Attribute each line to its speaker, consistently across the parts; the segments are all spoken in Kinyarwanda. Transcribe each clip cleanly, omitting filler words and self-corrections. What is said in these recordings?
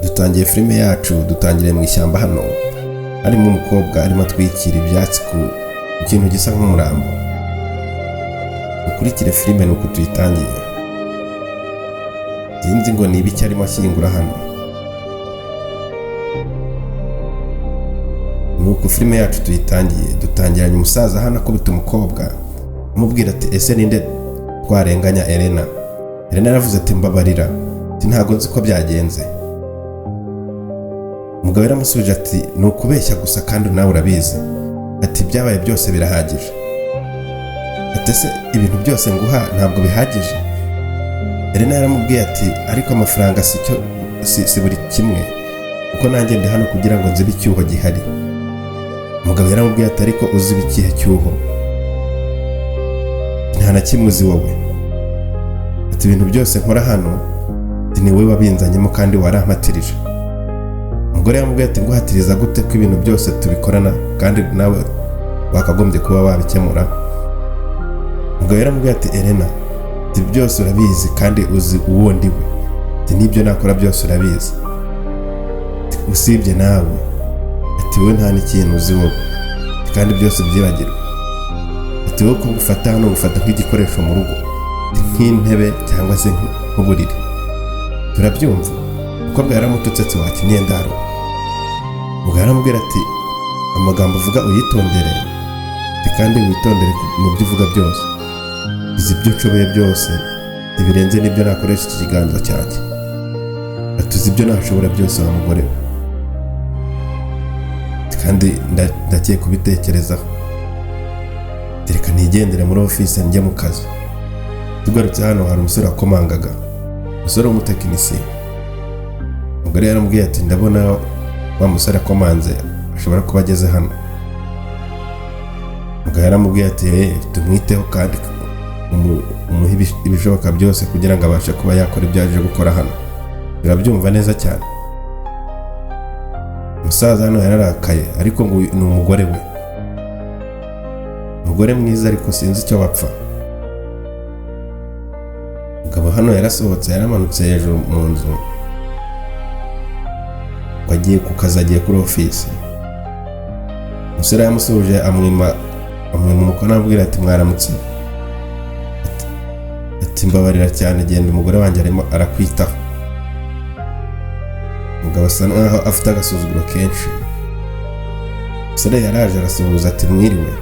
Speaker 1: dutangiye filime yacu. Dutangiriye mu ishyamba hano, harimo umukobwa arimo atwikira ibyatsi ku kintu gisa nk'umurambo. Ukurikire filime nuko tuyitangiye. Sinzi ngo ni ibiki arimo ashyingura hano. Nuko filime yacu tuyitangiye. Dutangiranye umusaza hano akubita umukobwa amubwira ati ese ninde twarenganya Elena. Elena yaravuze ati mbabarira, ntago nzi ko byagenze. Umugabo yaramusubije ati ni ukubeshya gusa kandi nawe urabizi. Ati byabaye byose birahagije. Ati se ibintu byose nguha ntabwo bihagije. Elena yaramubwiye ati ariko amafaranga si buri kimwe, kuko nanjye ndi hano kugira ngo nzibe icyuho gihari. Umugabo yaramubwiye ati ariko uziba ikihe cyuho? Nta na kimwe uzi wowe. Ati ibintu byose nkora hano ni wowe wabinzanyemo kandi warampatirije. Umugore yamubwiye ati nguhatiriza gute ko ibintu byose tubikorana kandi nawe wakagombye kuba wabikemura? Umugabo yaramubwiye ati Elena, ati byose urabizi kandi uzi uwo ndiwe. Ati nibyo nakora byose urabizi, usibye nawe. Ati wowe nta n'ikintu uzi wowe kandi byose byibagirwa. Ati wowe ko ufata hano ufata nk'igikoresho mu rugo, nk'intebe cyangwa se nk'uburiri. Turabyumva. Umukobwa yaramututse ati wakinnye ndaro. Umugabo yaramubwira ati amagambo uvuga uyitondere, kandi witondere mu byo uvuga byose. Izi ibyo nshoboye byose ibirenze n'ibyo nakoresha iki kiganza cyanjye. Ati uzi ibyo nashobora byose wa mugore we, kandi ndagiye kubitekerezaho. Reka nigendere muri office njye mu kazi. Tugarutse hano hari umusore wakomangaga, umusore w'umutekinisiye. Umugore yaramubwiye ati ndabona wa musore akomanze ashobora kuba ageze hano. Umugabo yaramubwiye ati tumwiteho kandi umuhe ibishoboka byose kugira ngo abashe kuba yakora ibyo aje gukora hano. Birabyumva neza cyane. Umusaza hano yararakaye ariko ngo ni umugore we, umugore mwiza ariko sinzi icyo bapfa. Umugabo hano yarasohotse yaramanutse hejuru mu nzu, wagiye ku kazi, agiye kuri office. Umusore yamusuje amwima umukono amubwira ati mwaramutse. Ati mbabarira cyane, genda umugore wanjye arimo arakwitaho. Umugabo asa naho afite agasuzuguro kenshi. Umusore yaraje arasuhuza ati mwiriwe.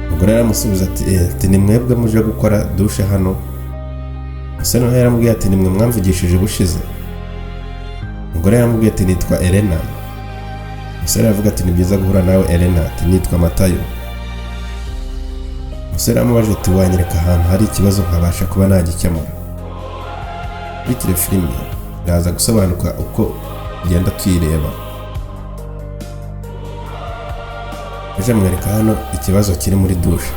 Speaker 1: Umugore yaramusubiza ati ni mwebwe muje gukora dushe hano? Umusore nawe yaramubwiye ati ni mwe mwamvugishije ubushize. Umugore yaramubwiye ati nitwa Elena. Umusore aravuga ati ni byiza guhura nawe Elena. Ati nitwa Matayo. Umusore amubaje ati wanyereka ahantu hari ikibazo nkabasha kuba nagikemura? Bitire filime iraza gusobanuka uko ugenda tuyireba. Eje mwereka hano ikibazo kiri muri dushe.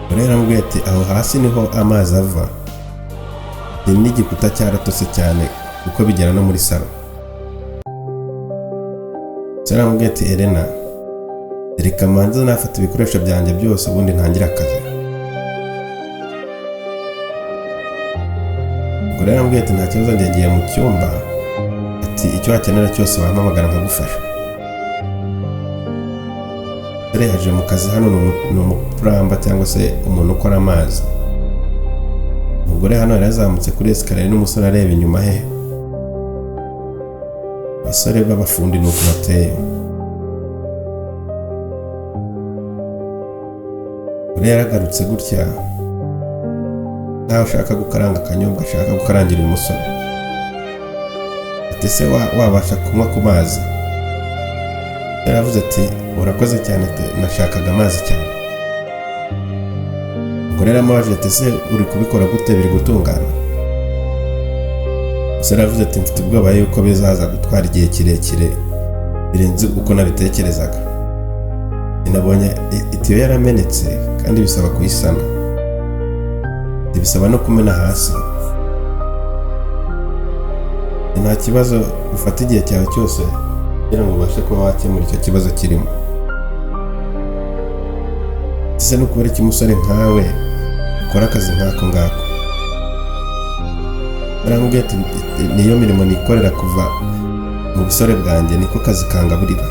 Speaker 1: Umugore yaramubwiye ati aho hasi niho amazi ava, ni n'igikuta cyaratose cyane kuko bigera no muri salo. Umusore aramubwiye ati Elena, reka manza nafata ibikoresho byanjye byose ubundi ntangire akazi. Umugore yaramubwiye ati nta kibazo, ngiye mu cyumba. Ati icyo wakenera cyose wampamagara nkagufasha. Umusore yaje mu kazi hano ni umupuramba cyangwa se umuntu ukora amazi. Umugore hano yarazamutse kuri esikariye n'umusore areba inyuma he. Abasore b'abafundi nuko bateye. Umugore yaragarutse gutya nkaho ashaka gukaranga akanyobwa, ashaka gukarangira uyu musore. Ati se wabasha kunywa ku mazi? Yaravuze ati urakoze cyane, nashakaga amazi cyane. Umugore yaramubaje ati se uri kubikora gute, biri gutungana? Umusore yaravuze ati mfite ubwoba yuko bizaza gutwara igihe kirekire birenze uko nabitekerezaga. Nabonye itiyo yaramenetse kandi bisaba kuyisana, bisaba no kumena hasi. Nta kibazo, ufata igihe cyawe cyose kugira ngo ubashe kuba wakemura icyo kibazo kirimo. ese n'ukubera iki umusore nkawe ukora akazi nk'ako ngako? Baramubwiye ati niyo mirimo nikorera kuva mu busore bwanjye, niko kazi kangaburira.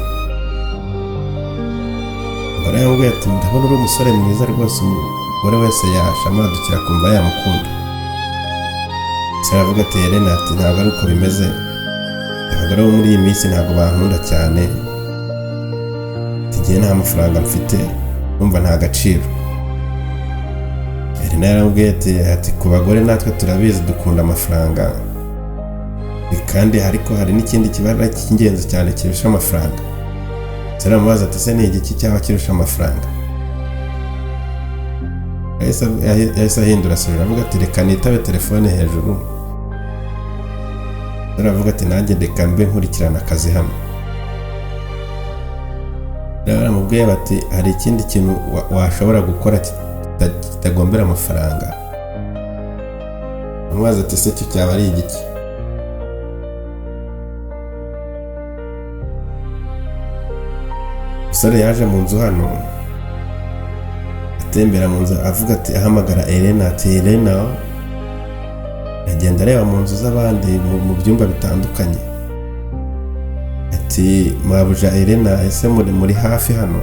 Speaker 1: Baramubwiye ati ndabona uri umusore mwiza rwose, umugore wese yashamadukira kumva yamukunda. Se aravuga ati Elena ati ntabwo ari uko bimeze, abagore bo muri iyi minsi ntabwo bankunda cyane, igihe nta mafaranga mfite numva nta gaciro. Elena yaramubwiye ati ku bagore natwe turabizi dukunda amafaranga, kandi ariko hari n'ikindi kibazo cy'ingenzi cyane kirusha amafaranga. Se aramubaza ati se ni igiki cyaba kirusha amafaranga? Yahise ahindura sura aravuga ati reka nitabe telefone hejuru. Aravuga ati nanjye reka mbe nkurikirana akazi hano. Baramubwiye bati hari ikindi kintu washobora gukora kitagombera amafaranga? Amubaza ati se cyo cyaba ari igiki? Umusore yaje mu nzu hano, atembera mu nzu avuga ati ahamagara Elena ati Elena, agenda areba mu nzu z'abandi mu byumba bitandukanye ati mabuja Elena ese muri hafi hano?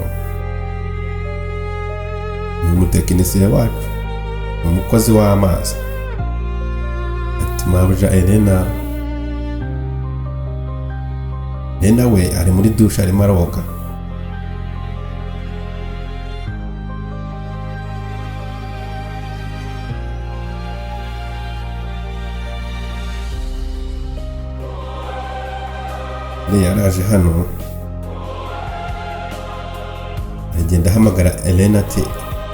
Speaker 1: Ni umutekinisiye wacu, umukozi w'amazi. Ati mabuja Elena we ari muri dushe arimo aroga. Yaraje hano agenda ahamagara Elena ati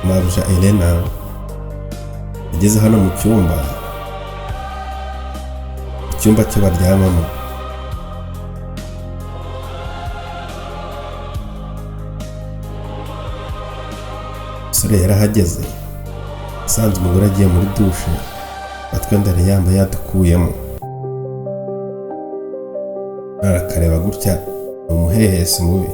Speaker 1: mabuja Elena. Ageze hano mu cyumba cyo baryamamo, umusore yarahageze asanze umugore agiye muri dushe, atwenda yari yambaye yadukuyemo. Arakareba gutya umuhehesi mubi.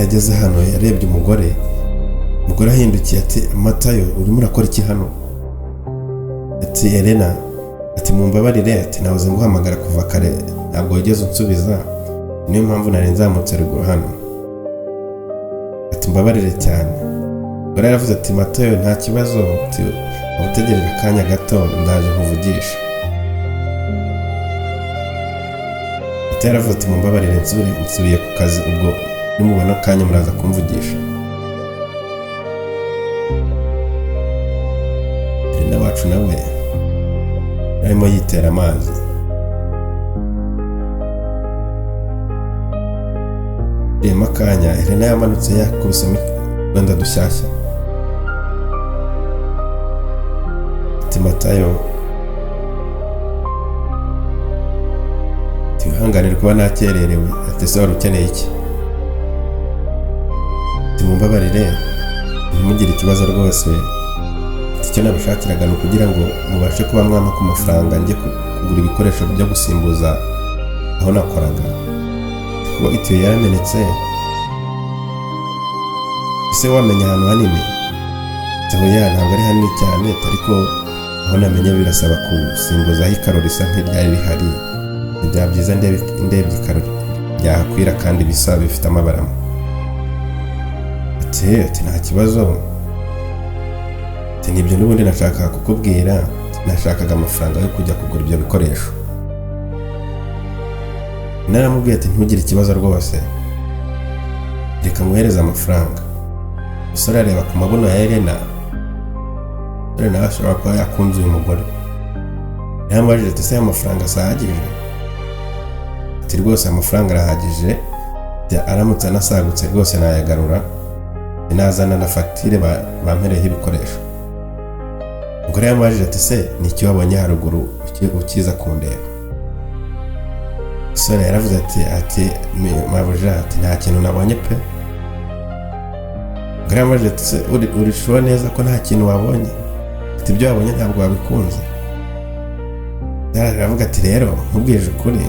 Speaker 1: Yageze hano yarebye umugore ahindukiye ati Matayo urimo urakora iki hano? Ati Elena ati mumbabarire ati nabuze nguhamagara kuva kare ntabwo wigeze unsubiza, niyo mpamvu nari nzamutse ruguru hano. Ati mbabarire cyane. Umugore yaravuze ati Matayo nta kibazo, ati utegereje akanya gato ndaje nkuvugisha. Ati yaravuze ati mumbabarire nsubiye ku kazi, ubwo nimubona akanya muraza kumvugisha. Elena wacu nawe arimo yitera amazi. Rema akanya Elena yamanutse yakubisemo utwenda dushyashya. Ati Matayo tihanganire kuba nakererewe. Ati se wari ukeneye iki? Ati mumbabarire ntimugire ikibazo rwose, icyo nabashakiraga ni ukugira ngo mubashe kuba mwama ku mafaranga njye kugura ibikoresho byo gusimbuza aho nakoraga, kuko itiyo yaramenetse. Ese wamenya ahantu hanini? Oya ntabwo ari hanini cyane, ariko aho namenye birasaba gusimbuzaho ikaro risa nk'iryari rihari. Byaba byiza ndebye ikaro ryahakwira kandi bisa bifite amabara. Ati nta kibazo, nibyo n'ubundi nashakaga kukubwira, nashakaga amafaranga yo kujya kugura ibyo bikoresho. Naramubwiye ati ntugire ikibazo rwose, reka nguhereze amafaranga. Umusore areba ku mabuno ya Elena, nawe ashobora kuba yakunze uyu mugore. Yaramubajije ati se amafaranga asahagije? Ati rwose amafaranga arahagije, aramutse anasagutse rwose nayagarura, nazana na fagitire bampereyeho ibikoresho. Umugore yamubajije ati se ni iki wabonye haruguru ukiza kundeba? Umusore yaravuze ati mabuja ati nta kintu nabonye pe. umugore yamubajije ati se urishura neza ko nta kintu wabonye? Ati ibyo wabonye ntabwo wabikunze. Aravuga ati rero nkubwije ukuri.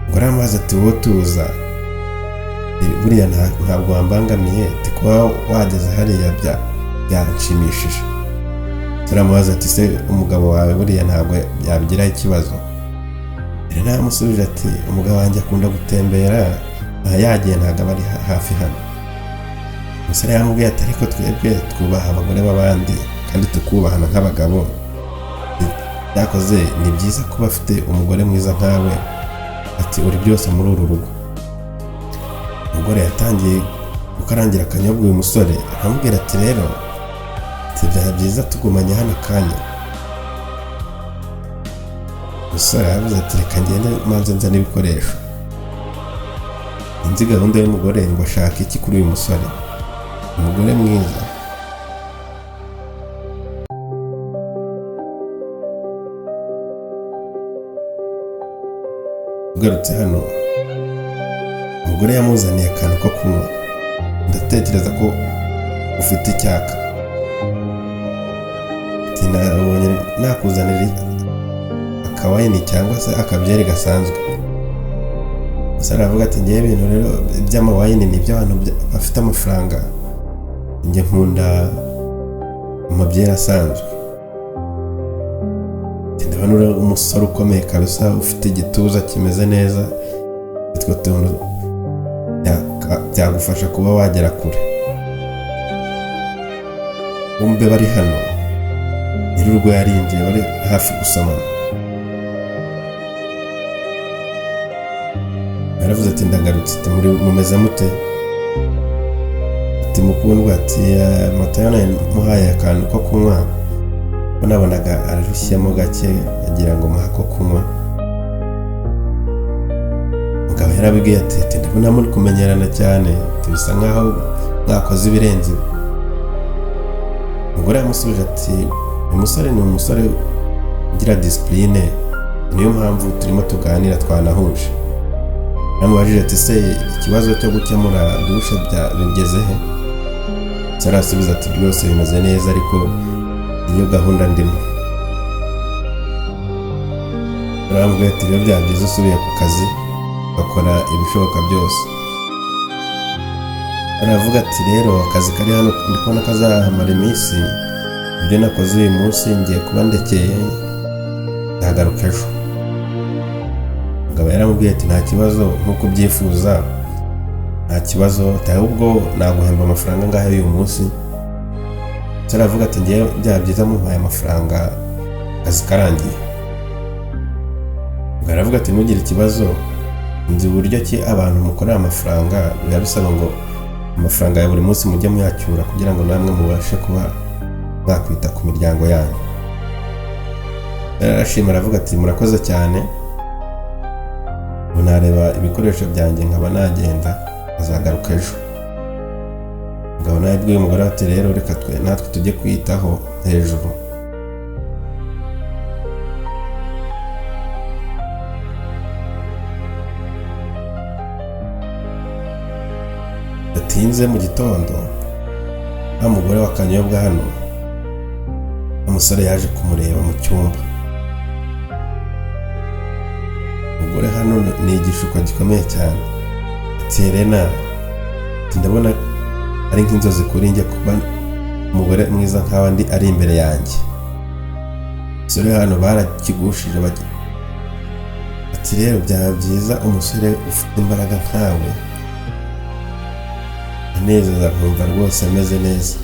Speaker 1: Umugore yamubaza ati wowe tuza, buriya ntabwo wambangamiye, ati kuba wageze hariya byanshimishije. Aramubaza ati se umugabo wawe buriya ntabwo yabigiraho ikibazo? Rero namusubije ati umugabo wanjye akunda gutembera, aha yagiye ntabwo aba ari hafi hano. Umusore yamubwiye ati ariko twebwe twubaha abagore b'abandi kandi tukubahana nk'abagabo. Yakoze ni byiza kuba afite umugore mwiza nkawe, ati uri byose muri uru rugo. Umugore yatangiye gukarangira akanyobwa uyu musore, aramubwira ati rero byaba byiza tugumanye hano akanya. Umusore yavuze ati reka ngende manze nzane ibikoresho. Inzi gahunda y'umugore ngo ashaka iki kuri uyu musore, umugore mwiza. Ugarutse hano, umugore yamuzaniye akantu ko kunywa. Ndatekereza ko ufite icyaka. Ati nabonye nakuzanira akawayini cyangwa se akabyeri gasanzwe. Umusore aravuga ati ngewe ibintu rero by'amawayini ni iby'abantu bafite amafaranga, njye nkunda amabyeri asanzwe. Ndabona uri umusore ukomeye kabisa, ufite igituza kimeze neza, utwo tuntu byagufasha kuba wagera kure. Bombi bari hano, nyir'urugo yarinjiye, bari hafi gusomana. Yaravuze ati ndagarutse, ati mumeze mute? Ati mukundwa, ati Matayo muhaye akantu ko kunywa, nabonaga ararushyamo gake, agira ngo muha ko kunywa. Umugabo yarabibwiye ati ndabona muri kumenyerana cyane, bisa nkaho mwakoze ibirenze. Umugore yamusubije ati uyu musore ni umusore ugira disipurine, niyo mpamvu turimo tuganira twanahuje. Namubajije ati se ikibazo cyo gukemura dushe bigeze he? Arasubiza ati byose bimeze neza, ariko iyo gahunda ndimo. Aramubwira ati rero byaba byiza usubiye ku kazi bakora ibishoboka byose. Aravuga ati rero akazi kari hano ndi kubona kazahamara iminsi, ibyo nakoze uyu munsi ngiye kuba ndekeye, ndagaruka ejo. Umugabo yaramubwiye ati nta kibazo nk'uko ubyifuza, nta kibazo, ahubwo naguhemba amafaranga ngaho uyu munsi. Aravuga ati ngewe byaba byiza mumpaye amafaranga akazi karangiye. Aravuga ati ntugire ikibazo, nzi uburyo ki abantu mukorera amafaranga biba bisaba ngo amafaranga ya buri munsi mujye muyacyura kugira ngo namwe mubashe kuba mwakwita ku miryango yanyu. Arashima aravuga ati murakoze cyane, nareba ibikoresho byanjye nkaba nagenda, azagaruka ejo. Umugabo nawe yabwiye umugore ati rero reka natwe tujye kwiyitaho hejuru. Yatinze mu gitondo, nta mugore wakanyobwa hano, umusore yaje kumureba mu cyumba. Umugore hano ni igishuko gikomeye cyane. Ati Helena, ndabona ari nk'inzozi kuri njye kuba umugore mwiza nkawe ndi ari imbere yanjye. Umusore hano barakigushije bagira ati rero byaba byiza umusore ufite imbaraga nkawe, anezeza nkumva rwose ameze neza.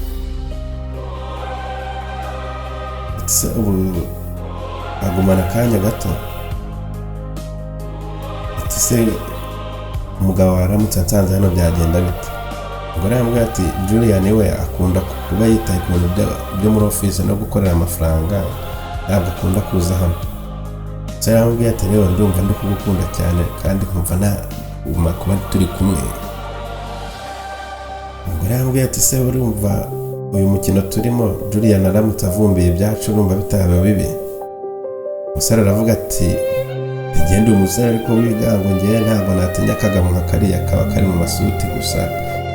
Speaker 1: Ati ubu agumana akanya gato. Ati se umugabo waramutse ansanze hano byagenda bite? Umugore yamubwira ati Julian we akunda kuba yitaye ku bintu byo muri office no gukorera amafaranga, ntabwo akunda kuza hano. Yaramubwira ati rero ndumva ndi kugukunda cyane kandi nkumva naguma kuba turi kumwe. Umugore yamubwira ati se urumva uyu mukino turimo Julian aramutse avumbiye ibyacu urumva bitaba bibi? Umusore aravuga ati genda umusore ariko wiga ngo ngewe ntabwo natinya akagabo nka kariya kaba kari mu masuti gusa,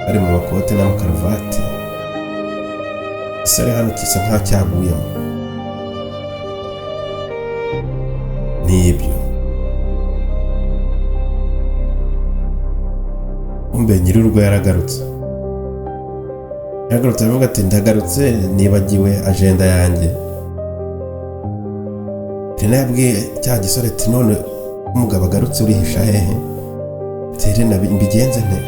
Speaker 1: ari mu makote n'amakaruvati. Isare hano kisa nka cyaguyemo. Nibyo. Umbe nyir'urugo yaragarutse aravuga ati ndagarutse nibagiwe agenda yanjye. Rena yabwiye cya gisore ati none umugabo agarutse urihisha hehe? Rena mbigenze nte?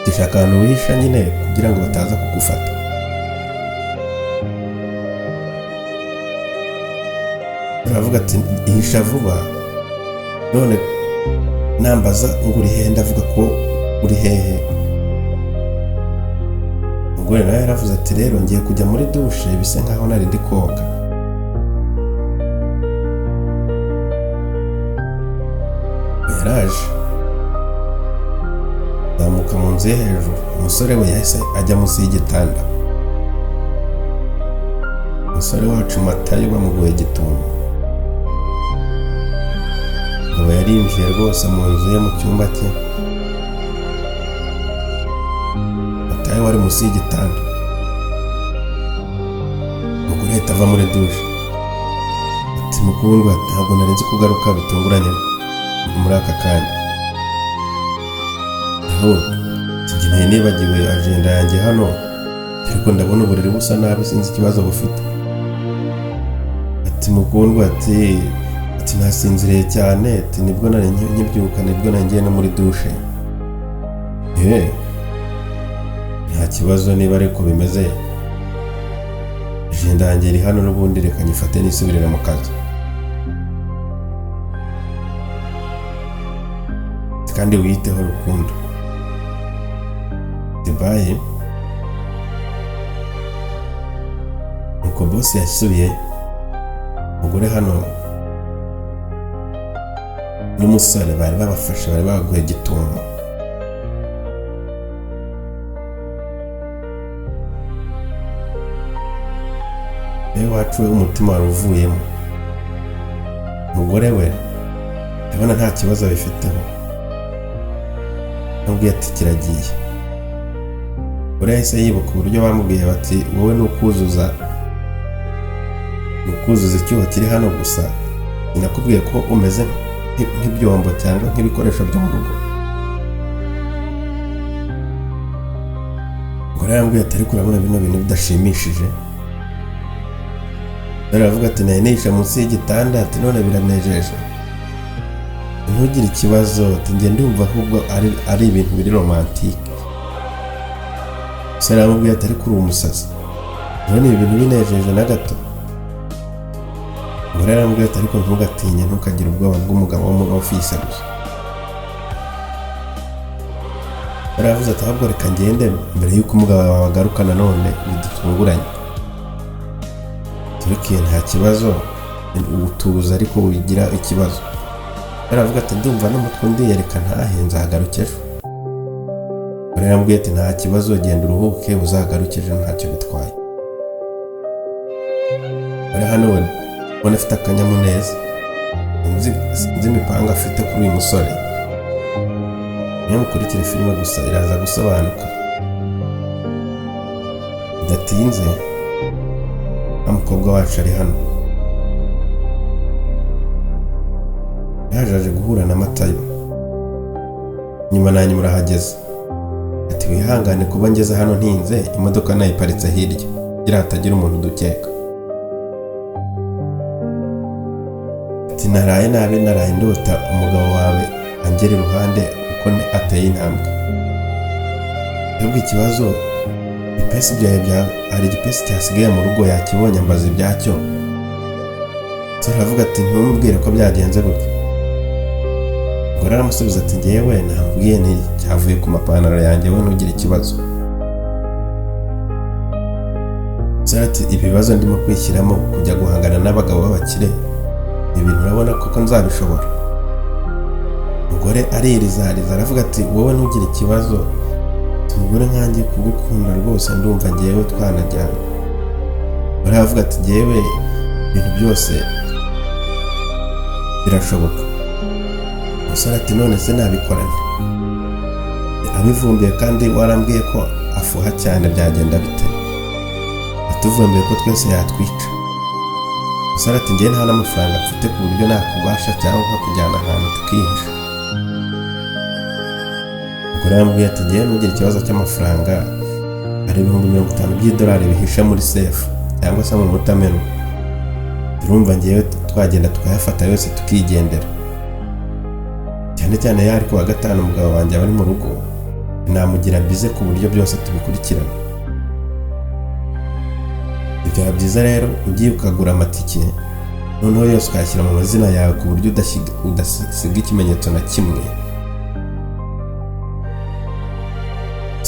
Speaker 1: Dushaka ahantu wihisha nyine kugira ngo bataza kugufata. Aravuga ati ihisha vuba, none nambaza ngo uri hehe ndavuga ko uri hehe. Umugore nawe yaravuze ati rero ngiye kujya muri dushe bise nkaho nari ndi koga. Yaraje zamuka mu nzu ye hejuru. Umusore we yahise ajya munsi y'igitanda. Umusore wacu Matayo bamuguye gitumo. Ngo yarinjiye rwose mu nzu ye mu cyumba cye. Matayo wari munsi y'igitanda. Umugore ahita ava muri dushe ati mukundwa ntabwo nari nzi kugaruka bitunguranye muri aka kanya. Ngiye nibagiwe agenda yanjye hano ariko ndabona uburiri busa nabi sinzi ikibazo bufite. Ati mukundwa ati nasinziriye cyane ati nibwo nari nkibyuka nibwo nangiye no muri dushe. Nta kibazo niba ariko bimeze agenda yanjye iri hano n'ubundi reka nyifate nisubirira mu kazi. Kandi wiyiteho rukundo. Dibaye nuko bosi yasubiye. Umugore hano n'umusore bari babafashe bari baguye gitumo. Wacu umutima wari uvuyemo. Umugore we ndabona nta kibazo bifiteho. Nabwiye ati kiragiye. Umugore yahise yibuka uburyo bamubwiye bati wowe nukuzuza icyuho kiri hano gusa. Sinakubwiye ko umeze nk'ibyombo cyangwa nk'ibikoresho byo mu rugo. Umugore yambwiye ati ariko urabona bino bintu bidashimishije. Aravuga ati nayo nisha munsi y'igitanda ati none biranejeje. Ntugire ikibazo ati njye ndumva ahubwo ari ibintu biri romantike. Sara aramubwira ati ariko uri umusazi. None ibintu binejeje na gato. Umugore aramubwira ati ariko ntugatinye ntukagire ubwoba bw'umugabo wo muri office gusa. Aravuze ati ahubwo reka ngende mbere y'uko umugabo wawe agaruka nanone bidutunguranye. Tureke nta kibazo utuza ariko wigira ikibazo. Aravuga ati ndumva n'umutwe ndiyereka ntahe nzagaruke ejo. Arambwiye ati nta kibazo genda uruhuke uzagaruke ejo ntacyo bitwaye. Ari hano we ubona afite akanyamuneza. Nzi imipanga afite kuri uyu musore. Niyo mukurikira filime gusa iraza gusobanuka. Bidatinze umukobwa wacu ari hano. Yaje guhura na Matayo. Nyuma na nyuma arahageze. Ati wihangane kuba ngeze hano ntinze imodoka nayiparitse hirya kugira hatagira umuntu dukeka. Ati naraye nabi naraye ndota umugabo wawe angera iruhande uko ateye intambwe. Nubwo ikibazo ipesi byawe hari igipesi cyasigaye mu rugo yakibonye ambaza ibyacyo. Aravuga ati ntumubwire ko byagenze gutya. Umugore aramusubiza ati ngewe nambwiye ni cyavuye ku mapantaro yanjye we ntugire ikibazo. Ati ibibazo ndimo kwishyiramo kujya guhangana n'abagabo b'abakire ibintu urabona koko nzabishobora. Umugore aririzariza aravuga ati wowe ntugire ikibazo. Umugore nkanjye kugukunda rwose ndumva ngewe twanajyana. Baravuga ati ngewe ibintu byose birashoboka. Umusore ati none se nabikorana. abivumbiye kandi warambwiye ko afuha cyane byagenda bite? Atuvumbiye ko twese yatwica. Umusore ati njye nta n'amafaranga mfite ku buryo nakubasha cyangwa kujyana ahantu tukihisha. Umugore yambwiye ati njye ntugire ikibazo cy'amafaranga, hari $50,000 by'idolari bihishe muri sefu cyangwa se mu mutameno. Turumva ngewe twagenda tukayafata yose tukigendera. Cyane cyane yari ku wa gatanu umugabo wanjye aba ari mu rugo, namugira bize ku buryo byose tubikurikirana. Byaba byiza rero ugiye ukagura amatike noneho yose ukayashyira mu mazina yawe ku buryo udasiga ikimenyetso na kimwe.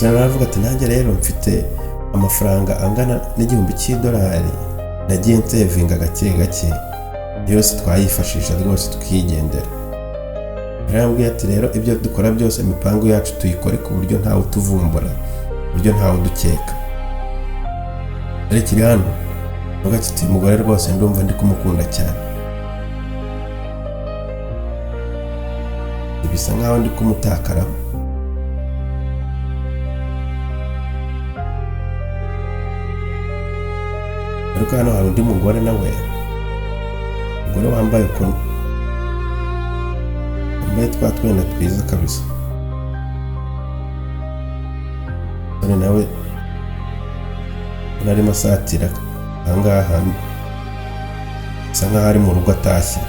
Speaker 1: Aravuga ati nanjye rero mfite amafaranga angana $1,000 nagiye nsevinga gake gake, yose twayifashisha rwose tukigendera. Arambwira ati rero ibyo dukora byose imipango yacu tuyikore ku buryo ntawe utuvumbura, ku buryo ntawe udukeka. Kiri hano uvuga ati umugore rwose ndumva ndi kumukunda cyane, bisa nkaho ndi kumutakaraho. Ariko hano hari undi mugore nawe, umugore wambaye ukuntu, wambaye twa twenda twiza kabisa. None nawe narimo asatira ahangaha, bisa nkaho ari mu rugo atashye.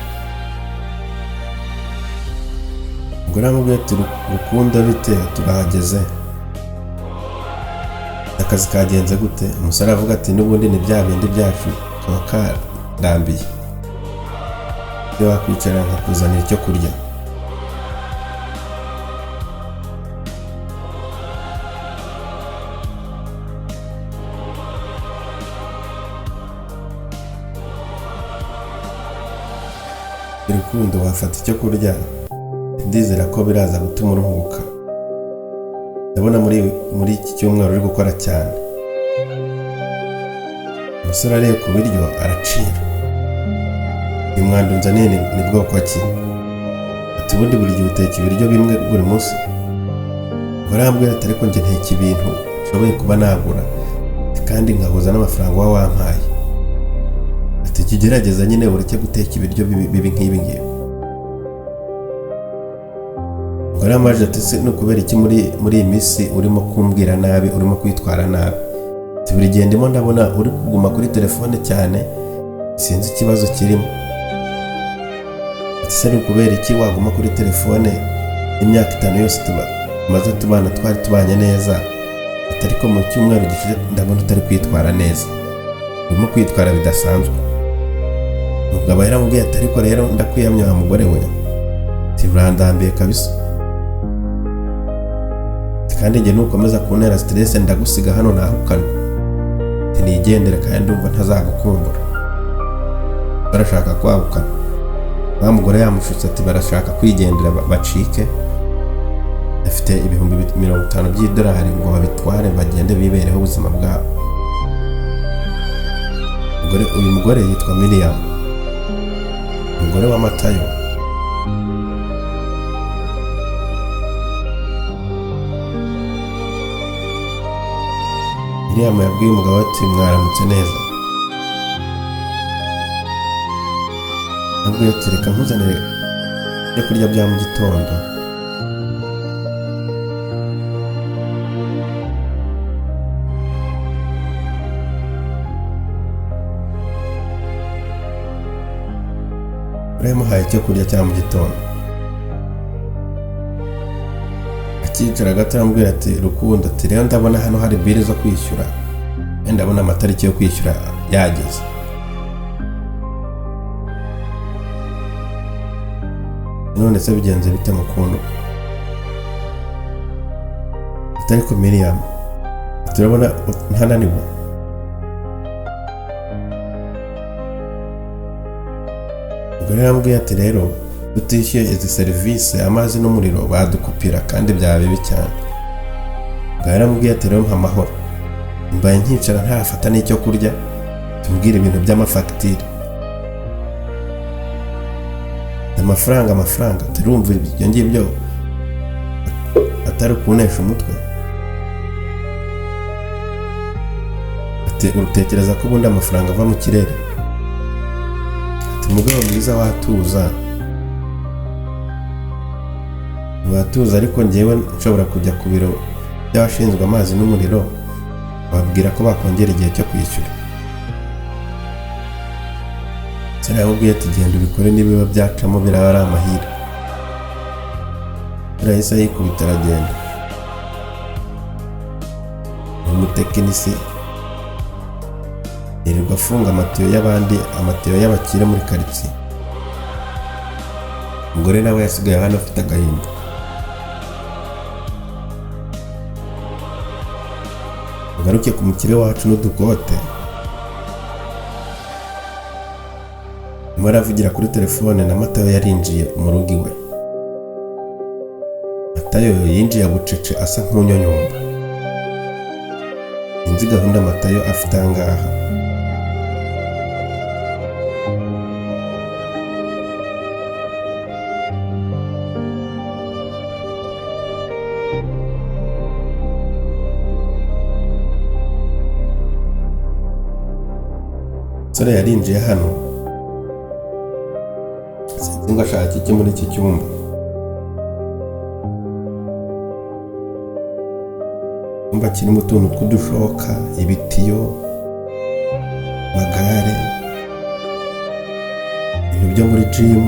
Speaker 1: Umugore aramubwira ati Rukundo bite, turahageze, akazi kagenze gute? Umusore avuga ati n'ubundi ni bya bindi byacu kaba karambiye, iyo wakwicara nkakuzanira icyo kurya. Rukundo wafata icyo kurya, ndizera ko biraza gutuma uruhuka. Ndabona muri iki cyumweru uri gukora cyane. Umusore areba ku biryo aracira. Uyu mwanda unzaniye ni bwoko ki? Ati ubundi buri gihe uteka ibiryo bimwe buri munsi? Barambwira ati ariko njye nteka ibintu nshoboye kuba nagura kandi nkahuza n'amafaranga wa wampaye. Ati kigerageza nyine ureke guteka ibiryo bibi nk'ibi ngibi. Baramaje ati se no kubera iki muri iyi minsi urimo kumbwira nabi, urimo kwitwara nabi? Ati buri gihe ndimo ndabona uri kuguma kuri telefone cyane, sinzi ikibazo kirimo. Ati se no kubera iki waguma kuri telefone imyaka 5 yose tumaze tubana, twari tubanye neza, ariko mu cyumweru gishize ndabona utari kwitwara neza, urimo kwitwara bidasanzwe. Umugabo yaramubwiye ati ariko rero ndakwiyamye wa mugore we, ati urandambiye kabisa, kandi njye nukomeza kuntera stress ndagusiga hano nahukana. Ati nigendere kandi ndumva ntazagukumbura. Barashaka kwahukana. Wa mugore yamushutse ati barashaka kwigendera bacike, afite $50,000 by'idolari ngo babitware bagende bibereho ubuzima bwabo. Uyu mugore yitwa Miriam, umugore wa Matayo. Miriam yabwiye umugabo ati mwaramutse neza. Nabwiye ati reka nkuzanire ibyo kurya bya mu gitondo. Yamuhaye icyo kurya cya mu gitondo. Akicara gato aramubwira ati Rukundo, ati rero ndabona hano hari bili zo kwishyura, ndabona amatariki yo kwishyura yageze. None se bigenze bite Mukundu? Atari ko Miriam, turabona ntananiwe. Ubwo yarambwiye ati rero utishyuye izi serivisi amazi n'umuriro badukupira kandi byaba bibi cyane. Ubwo yarambwiye ati rero mpa amahoro, mbaye nkicara ntafata n'icyo kurya, tumbwire ibintu by'amafagitire. Amafaranga turumva ibyo ngibyo. atari ukunesha umutwe. Ati utekereza ko ubundi amafaranga ava mu kirere? Ati mugabo mwiza watuza ariko njyewe nshobora kujya ku biro by'abashinzwe amazi n'umuriro babwira ko bakongera igihe cyo kwishyura. Sara yamubwiye ati genda ubikore nibiba byacamo biraba ari amahire. Yahise yikubita aragenda. Umutekinisi yirirwa afunga amatiyo y'abandi, amatiyo y'abakire muri karitsiye. Umugore nawe yasigaye hano afite agahinda. Ngaruke ku mukire wacu n'udukote. Aravugira kuri telefone na Matayo yarinjiye mu rugo iwe. Matayo yinjiye bucece asa nk'unyonyomba. Inzi gahunda Matayo afite angaha. Sore yarinjiye hano. Sinzi ngo ashaka iki muri iki cyumba. Icyumba kirimo utuntu tw'udushoka, ibitiyo, magare, ibintu byo muri gym.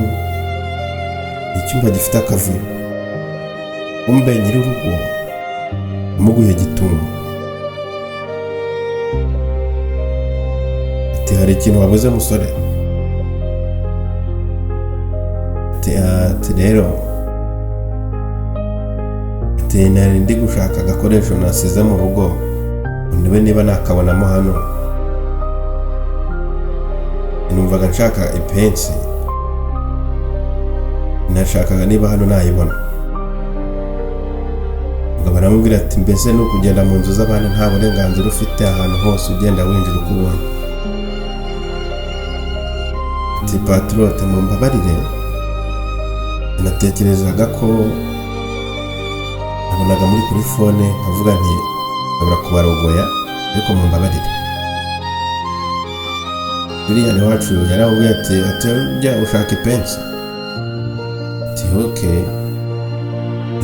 Speaker 1: Icyumba gifite akavuyo. Umbe nyir'urugo umuguye gitungo. Ati hari ikintu wabuze musore? Ati rero nari ndi gushaka agakoresho nasize mu rugo niba niba nakabonamo hano. Numvaga nshaka ipensi, nashakaga niba hano nayibona. Ngo baramubwira ati mbese ni ukugenda mu nzu z'abantu nta burenganzira ufite ahantu hose ugenda winjira uko ubonye. Ati patrote mumbabarire, natekerezaga ko nabonaga muri kuri fone nkavuga nti ndabura kubarogoya ariko mumbabarire. Buriya ni wacu yaramubwiye ati jya ushaka ipensi. Ati okay,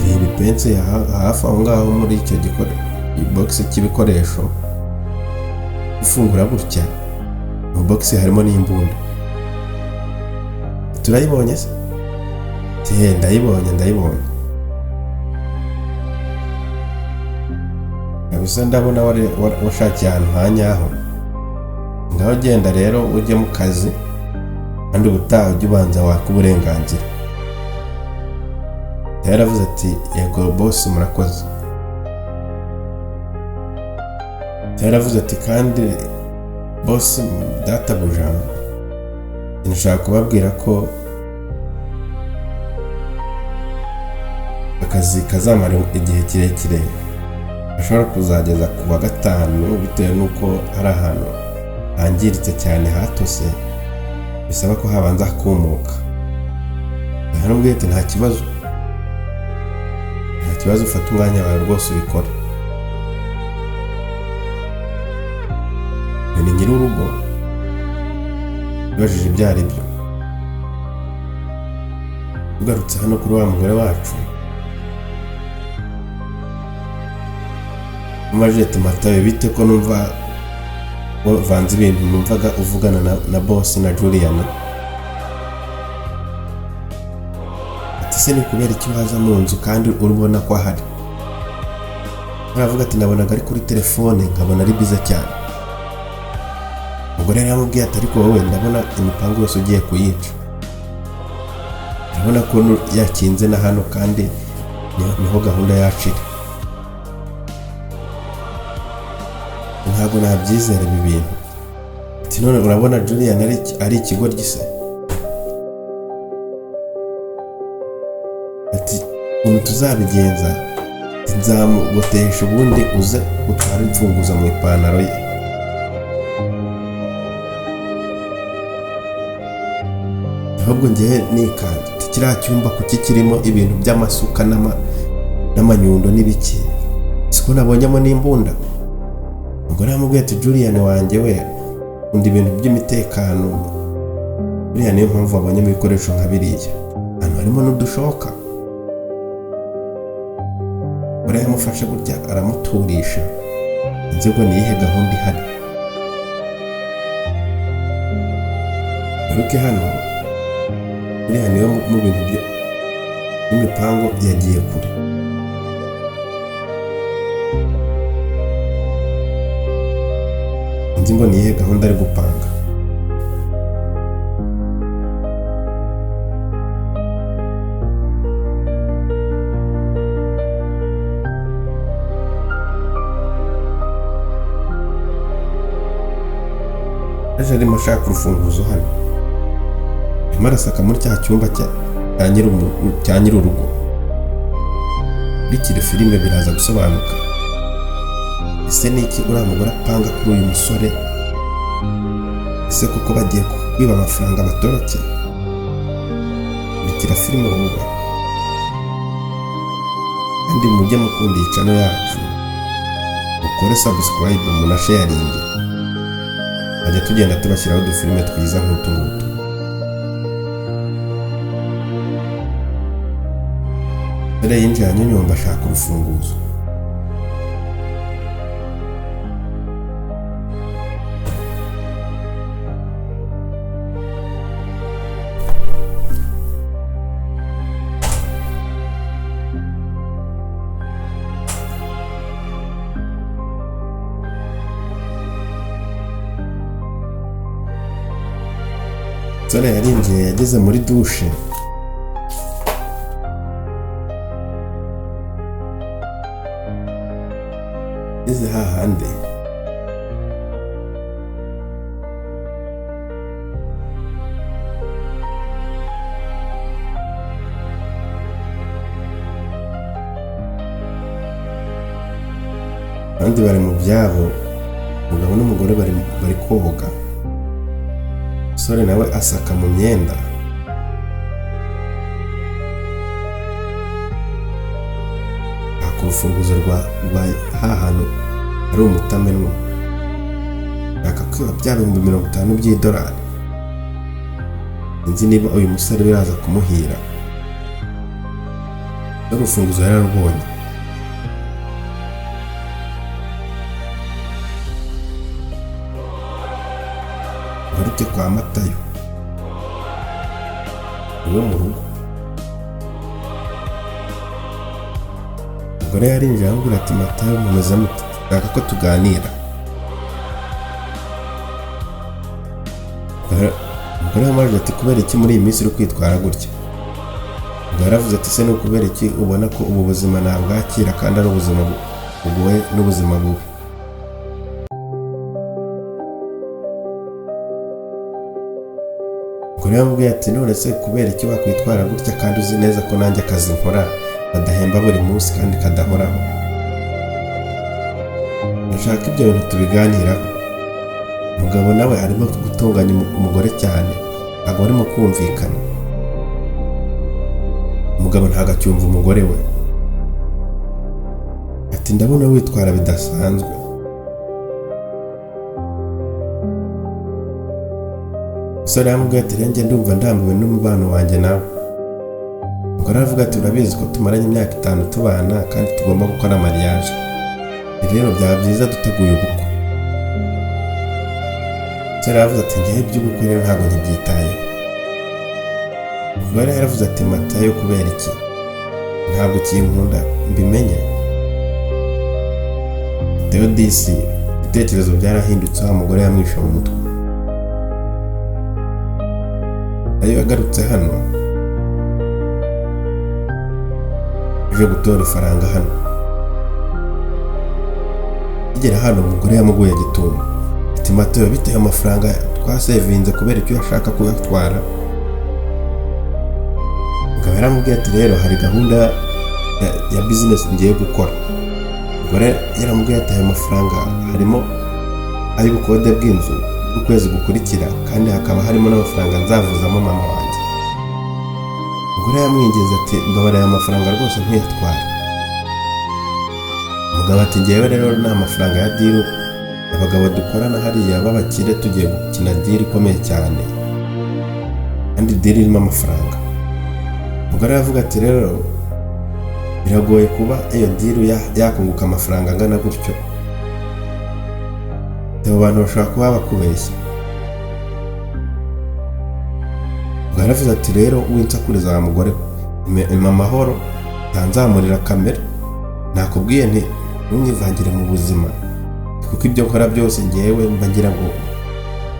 Speaker 1: iyi pensi hafi aho ngaho muri icyo box cy'ibikoresho. Ufungura gutya mu box harimo n'imbunda. Turayibonye se? Ndayibonye. Gusa ndabona washakiye ahantu hanyaho. Ngaho genda rero ujye mu kazi kandi ubutaha ujye ubanza waka uburenganzira. Yaravuze ati yego boss murakoze. Yaravuze ati kandi boss databuja, nshaka kubabwira ko akazi kazamara igihe kirekire, ashobora kuzageza ku wa gatanu bitewe n'uko ari ahantu hangiritse cyane hatose, bisaba ko habanza kumuka. Yaramubwiye ati nta kibazo ufata umwanya wawe rwose ubikora. Ni nyir'urugo yabajije ibyo ari byo. Ugarutse hano kuri wa mugore wacu, umajije ati Matayo bite ko numva vanze ibintu numvaga uvugana na boss na Juliana. Ati se ni kubera iki waza mu nzu kandi urubona ko ahari? Aravuga ati nabonaga ari kuri telefone nkabona ari biza cyane. Umugore yaramubwiye ati ariko wowe ndabona imipango yose ugiye kuyica. Ndabona ko yakinze na hano kandi niho gahunda yacira. Ntabwo nabyizera ibi bintu. Ati none urabona Julian ari ikigo gise? Ati umuntu tuzabigenza nzamugotesha ubundi uze utwara imfunguzo mu ipantaro ye. Ahubwo ngiye nikanze kiriya cyumba kuki kirimo ibintu by'amasuka n'amanyundo n'ibiki, siko nabonyemo n'imbunda. Umugore yamubwiye ati Julian wanjye we undi ibintu by'imitekano, buriya niyo mpamvu wabonyemo ibikoresho nka biriya, hano harimo n'udushoka. Umugore yamufashe gutya aramuturisha, inzego niyihe gahunda ihari. Garuke hano, buriya niyo mu bintu by'imipango yagiye kure. Nzi ngo niyihe gahunda ari gupanga. Aje arimo ashaka urufunguzo hano, arimo arasaka muri cya cyumba cya nyir'urugo. Bikiri filime biraza gusobanuka. Ese ni iki uriya mugore apanga kuri uyu musore? Ese kuko bagiye kwiba amafaranga batorotse? Bikira filime wowe, kandi mujye mukunda iyi channel yacu, ukore subscribe muna sharing, bajya tugenda tubashyiraho udufilime twiza nk'utu ngutu. Mbere yinjiranye nyumva ashaka urufunguzo. Sore yarinjiye yageze muri dushe. Ize hahande abandi bari mu byabo, umugabo n'umugore bari koga. Sore nawe asaka mu myenda. Urufunguzo rwa hahantu ari umutamenwa, akakwiba bya bihumbi 50 by'idolari. Nzi niba uyu musore biraza kumuhira. Urufunguzo yararubonye. Garuke kwa Matayo, niwe mu rugo. Umugore yarinjiye ambwira ati Matayo mumeze mute, ndashaka ko tuganira. Umugore yamubajije ati kubera iki muri iyi minsi uri kwitwara gutya? Umugore yaravuze ati se ni ukubera iki ubona ko ubu buzima ntabwakira kandi ari ubuzima bugoye n'ubuzima bubi? Umugore yamubwiye ati none se kubera iki wakwitwara gutya kandi uzi neza ko nanjye akazi nkora badahemba buri munsi kandi kadahoraho? Ndashaka ibyo bintu tubiganiraho. Umugabo nawe arimo gutunganya umugore cyane, ntabwo arimo kumvikana. Umugabo ntabwo acyumva umugore we. Ati ndabona witwara bidasanzwe. Umusore yamubwiye ati renge ndumva ndambiwe n'umubano wanjye nawe. Umugore aravuga ati urabizi ko tumaranye imyaka 5 tubana kandi tugomba gukora mariage. Rero byaba byiza duteguye ubukwe. Umusore aravuga ati ngiye iby'ubukwe rero ntabwo ntibyitayeho. Umugore yaravuze ati Matayo kubera iki? Ntabwo ukinkunda mbimenye. Theodisi ibitekerezo byarahindutse, umugore yamwisha mu mutwe. Ayo yagarutse hano uje gutora ifaranga hano. Igera hano umugore yamuguye gitumo ati Matayo biteye amafaranga twasevinze kubera icyo yashaka kuyatwara. Umugabo yaramubwiye ati rero hari gahunda ya business ngiye gukora. Umugore yaramubwiye ati ayo mafaranga harimo ay'ubukode bw'inzu ukwezi gukurikira kandi hakaba harimo n'amafaranga nzavuzamo mama wanjye. Umugore yamwinginze ati mbabara aya mafaranga rwose ntuyatware. umugabo ati ngewe rero nta mafaranga ya diru, abagabo dukorana hariya b'abakire tugiye gukina diri ikomeye cyane kandi diri irimo amafaranga. Umugore aravuga ati rero biragoye kuba iyo diri yakunguka amafaranga angana gutyo, abo bantu bashobora kuba bakubeshya. Umugore aravuze ati rero winsakuriza wa mugore, ima amahoro, ntanzamurira kamera, nakubwiye nti ntunyivangire mu buzima kuko ibyo nkora byose ngewe mba ngira ngo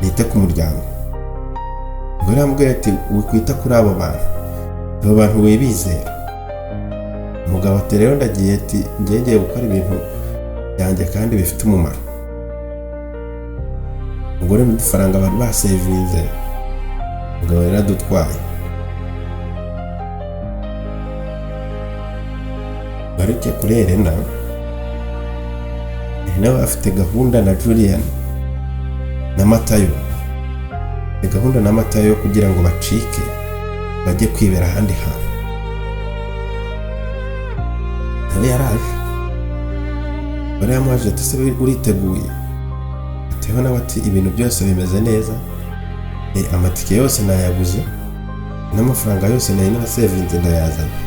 Speaker 1: nite ku muryango. Umugore aramubwira ati wikwita kuri abo bantu wibizera. Umugabo ati rero ndagiye, ati ngiye gukora ibintu byanjye kandi bifite umumaro. Umugore n'udufaranga bari basevinze, umugabo rero adutwaye. Baruke kuri Elena afite gahunda na Julian na Matayo, gahunda na Matayo kugira ngo bacike bajye kwibera ahandi hantu. Nawe yaraje, bari yamaje ati se uriteguye? Ateho nawe ati ibintu byose bimeze neza, amatike yose nayaguze n'amafaranga yose nari nasevinze ndayazanye.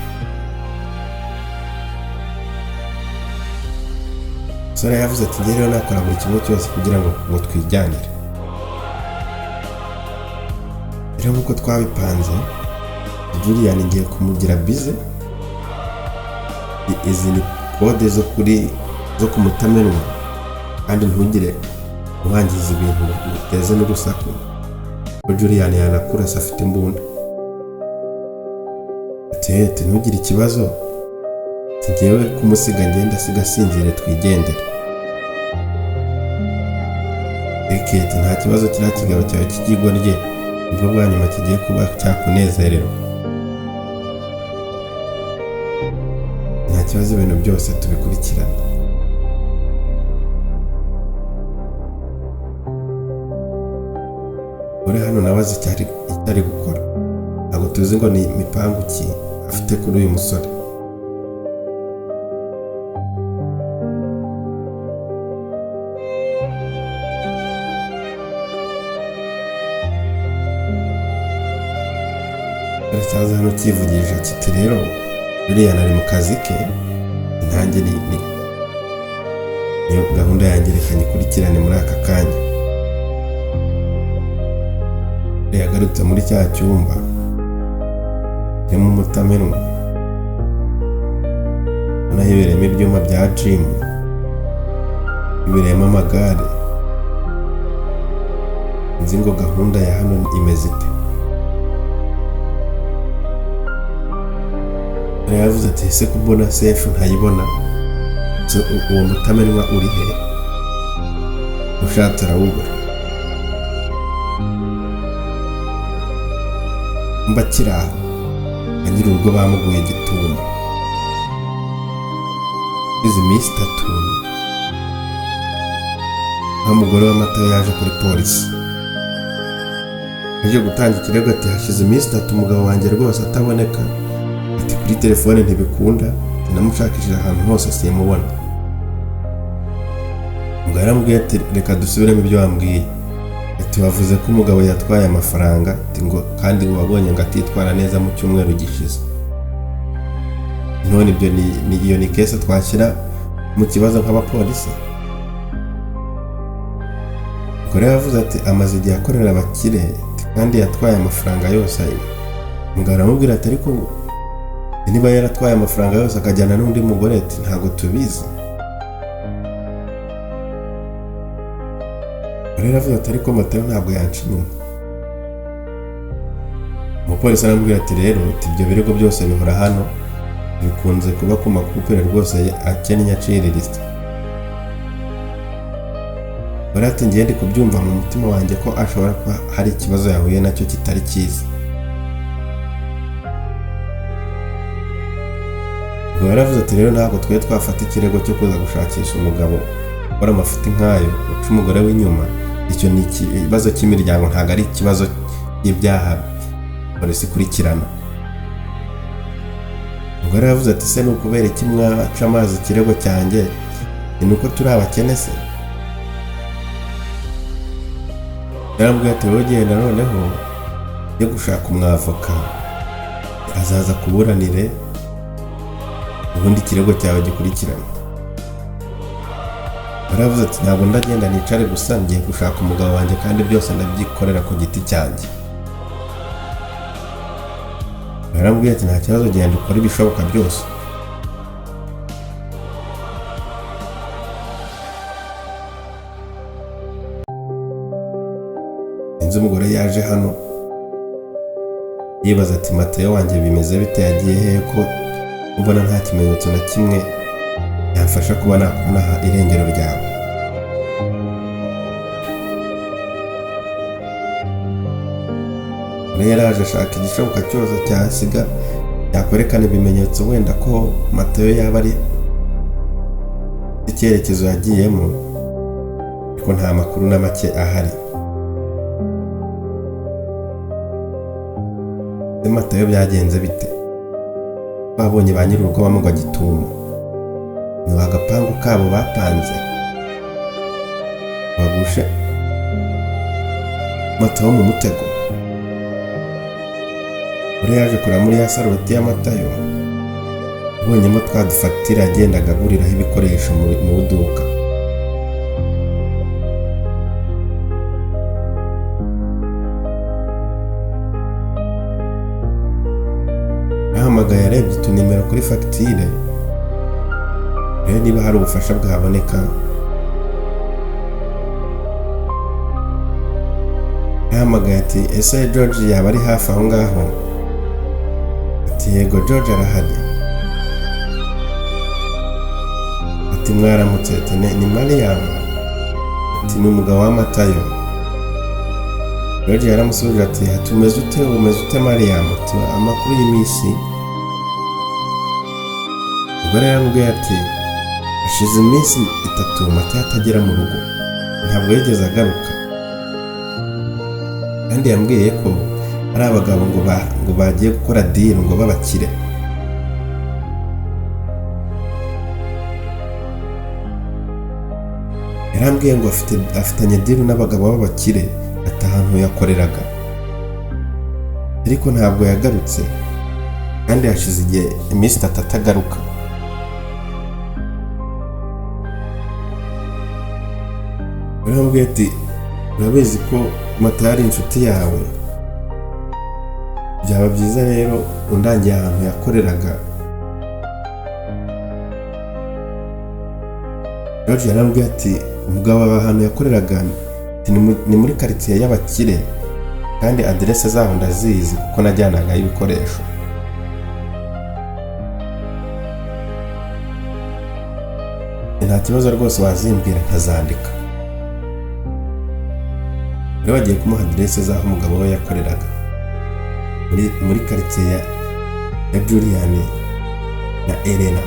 Speaker 1: Sora yavuze ati ngiye rero nakora buri kimwe cyose kugira ngo twijyanire. Rero nk'uko twabipanze, Julian ngiye kumugira bize, izi ni kode zo kumutamenwa kandi ntugire uhangiza ibintu uteze n'urusaku, ko Julian yanakurasa afite imbunda. Ati ntugire ikibazo, ngewe kumusiga ngenda sigasinzire twigendera. Ati nta kibazo, kiriya kigabo cyawe cy'ikigwa rye nibwo bwa nyuma kigiye kuba cyakunezererwa. Nta kibazo, ibintu byose tubikurikirana. Uri hano nawe azi icyo ari gukora, ntabwo tuzi ngo ni imipangu ki afite kuri uyu musore. Cyaza hano kivugisha kiti rero Julian ari mu kazi ke, nanjye niyo gahunda yanjye reka nyikurikirane muri aka kanya. Yagarutse muri cya cyumba kirimo umutamenwa, hibereyemo ibyuma bya gym, hibereyemo amagare. Nzi ngo gahunda ya hano imeze ite. Yavuze ati ese kubona safe ntayibona, uwo mutamenwa uri he? Ushatse arawubura. Mbakira aho agira ubwo bamuguye gituma. Izi minsi 3 umugore wa Matayo yaje kuri polisi, aje gutanga ikirego ati hashize iminsi 3 umugabo wanjye rwose ataboneka, ati kuri telefone ntibikunda, namushakishije ahantu hose simubona. Umugabo aramubwiye ati reka dusubiremo ibyo wambwiye, ati wavuze ko umugabo yatwaye amafaranga, ati ngo kandi wabonye ngo atitwara neza mu cyumweru gishize. None ibyo iyo ni kese twashyira mu kibazo nk'abapolisi? Umugore yavuze ati amaze igihe akorera abakire kandi yatwaye amafaranga yose. Umugabo aramubwira ati ariko niba yaratwaye amafaranga yose akajyana n'undi mugore, ati ntabwo tubizi. Rero avuga ati ariko Matayo ntabwo yanca inyuma. Umupolisi aramubwira ati rero ibyo birego byose bihora hano, bikunze kuba ku makupere rwose akennye aciriritse. Barati ngiye ndi kubyumva mu mutima wanjye ko ashobora kuba hari ikibazo yahuye nacyo kitari cyiza. Ubwo yaravuze ati rero ntabwo twe twafata ikirego cyo kuza gushakisha umugabo ukora amafuti nk'ayo uca umugore w'inyuma. Icyo ni ikibazo cy'imiryango, ntabwo ari ikibazo cy'ibyaha polisi ikurikirana. Umugore yavuze ati se ni ukubera iki mwaca amazi ikirego cyanjye ni uko turi abakene se? yarambwiye ati wowe genda noneho yo gushaka umwavoka azaza kuburanire ubundi ikirego cyawe gikurikirana. baravuze ati ntabwo ndagenda nicare gusa, ngiye gushaka umugabo wanjye kandi byose ndabyikorera ku giti cyanjye. barambwiye ati nta kibazo, genda ukore ibishoboka byose. inzu umugore yaje hano yibaza ati Matayo wanjye bimeze bite, yagiye hehe ko mbona nta kimenyetso na kimwe yamfasha kuba nakubona irengero ryawe. rero yaraje ashaka igishoboka cyose cyasiga yakwerekana ibimenyetso wenda ko Matayo yaba ari icyerekezo yagiyemo, ariko nta makuru na make ahari. Matayo byagenze bite? babonye ba nyir'urugo bamugwa gitumo, ni agapangu kabo bapanze bagushe Matayo mu mutego. uri yaje kureba muri ya sarubeti ya Matayo, abonyemo twa dufatira yagendaga aguriraho ibikoresho mu iduka. yahamagaye yarebye utunimero kuri fagitire rero niba hari ubufasha bwaboneka. yahamagaye ati ese George yaba ari hafi aho ngaho? ati yego George arahari. ati mwaramutse? ati ni Mariam. ati ni umugabo wa Matayo. George yaramusubije ati umeze ute Mariam? ati amakuru y'iminsi. ubwo rero yaramubwiye ati hashize iminsi 3 Matayo atagera mu rugo, ntabwo yigeze agaruka, kandi yambwiye ko ari abagabo ngo bagiye gukora deal ngo babakire. yarambwiye ngo afitanye deal n'abagabo b'abakire ati ahantu yakoreraga, ariko ntabwo yagarutse kandi hashize igihe iminsi 3 atagaruka. yarambwiye ati urabizi ko Matayo ari inshuti yawe, byaba byiza rero undangiye ahantu yakoreraga. George yarambwiye ati umugabo ahantu yakoreraga ni muri quartier y'abakire kandi adresse zaho ndazizi kuko najyanaga ibikoresho. nta kibazo rwose wazimbwira nkazandika. rero bagiye kumuha adresse zaho umugabo we yakoreraga muri quartier ya Julian na Elena.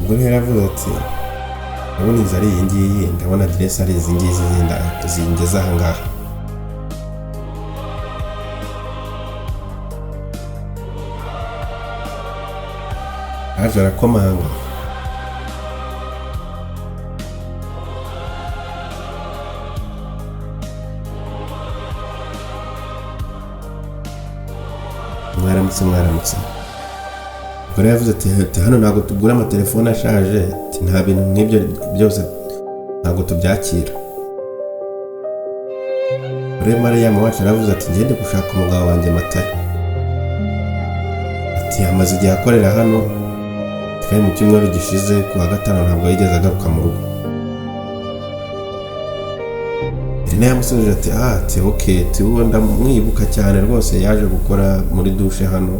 Speaker 1: ubwo rero yaravuze ati ndabona inzu ari iyi ngiyi, ndabona adresse ari izi ngizi zingeze aha ngaha. aje arakomanga. mwaramutse. ubwo rero yavuze ati hano ntabwo tugura amatelefone ashaje, ati nta bintu nk'ibyo byose ntabwo tubyakira. rero Mariam wacu aravuze ati ngende gushaka umugabo wanjye Matayo. ati amaze igihe akorera hano, kandi mu cyumweru gishize ku wa gatanu ntabwo yigeze agaruka mu rugo. Elena yamusubije ati okay, ati uwo ndamwibuka cyane rwose, yaje gukora muri dushe hano.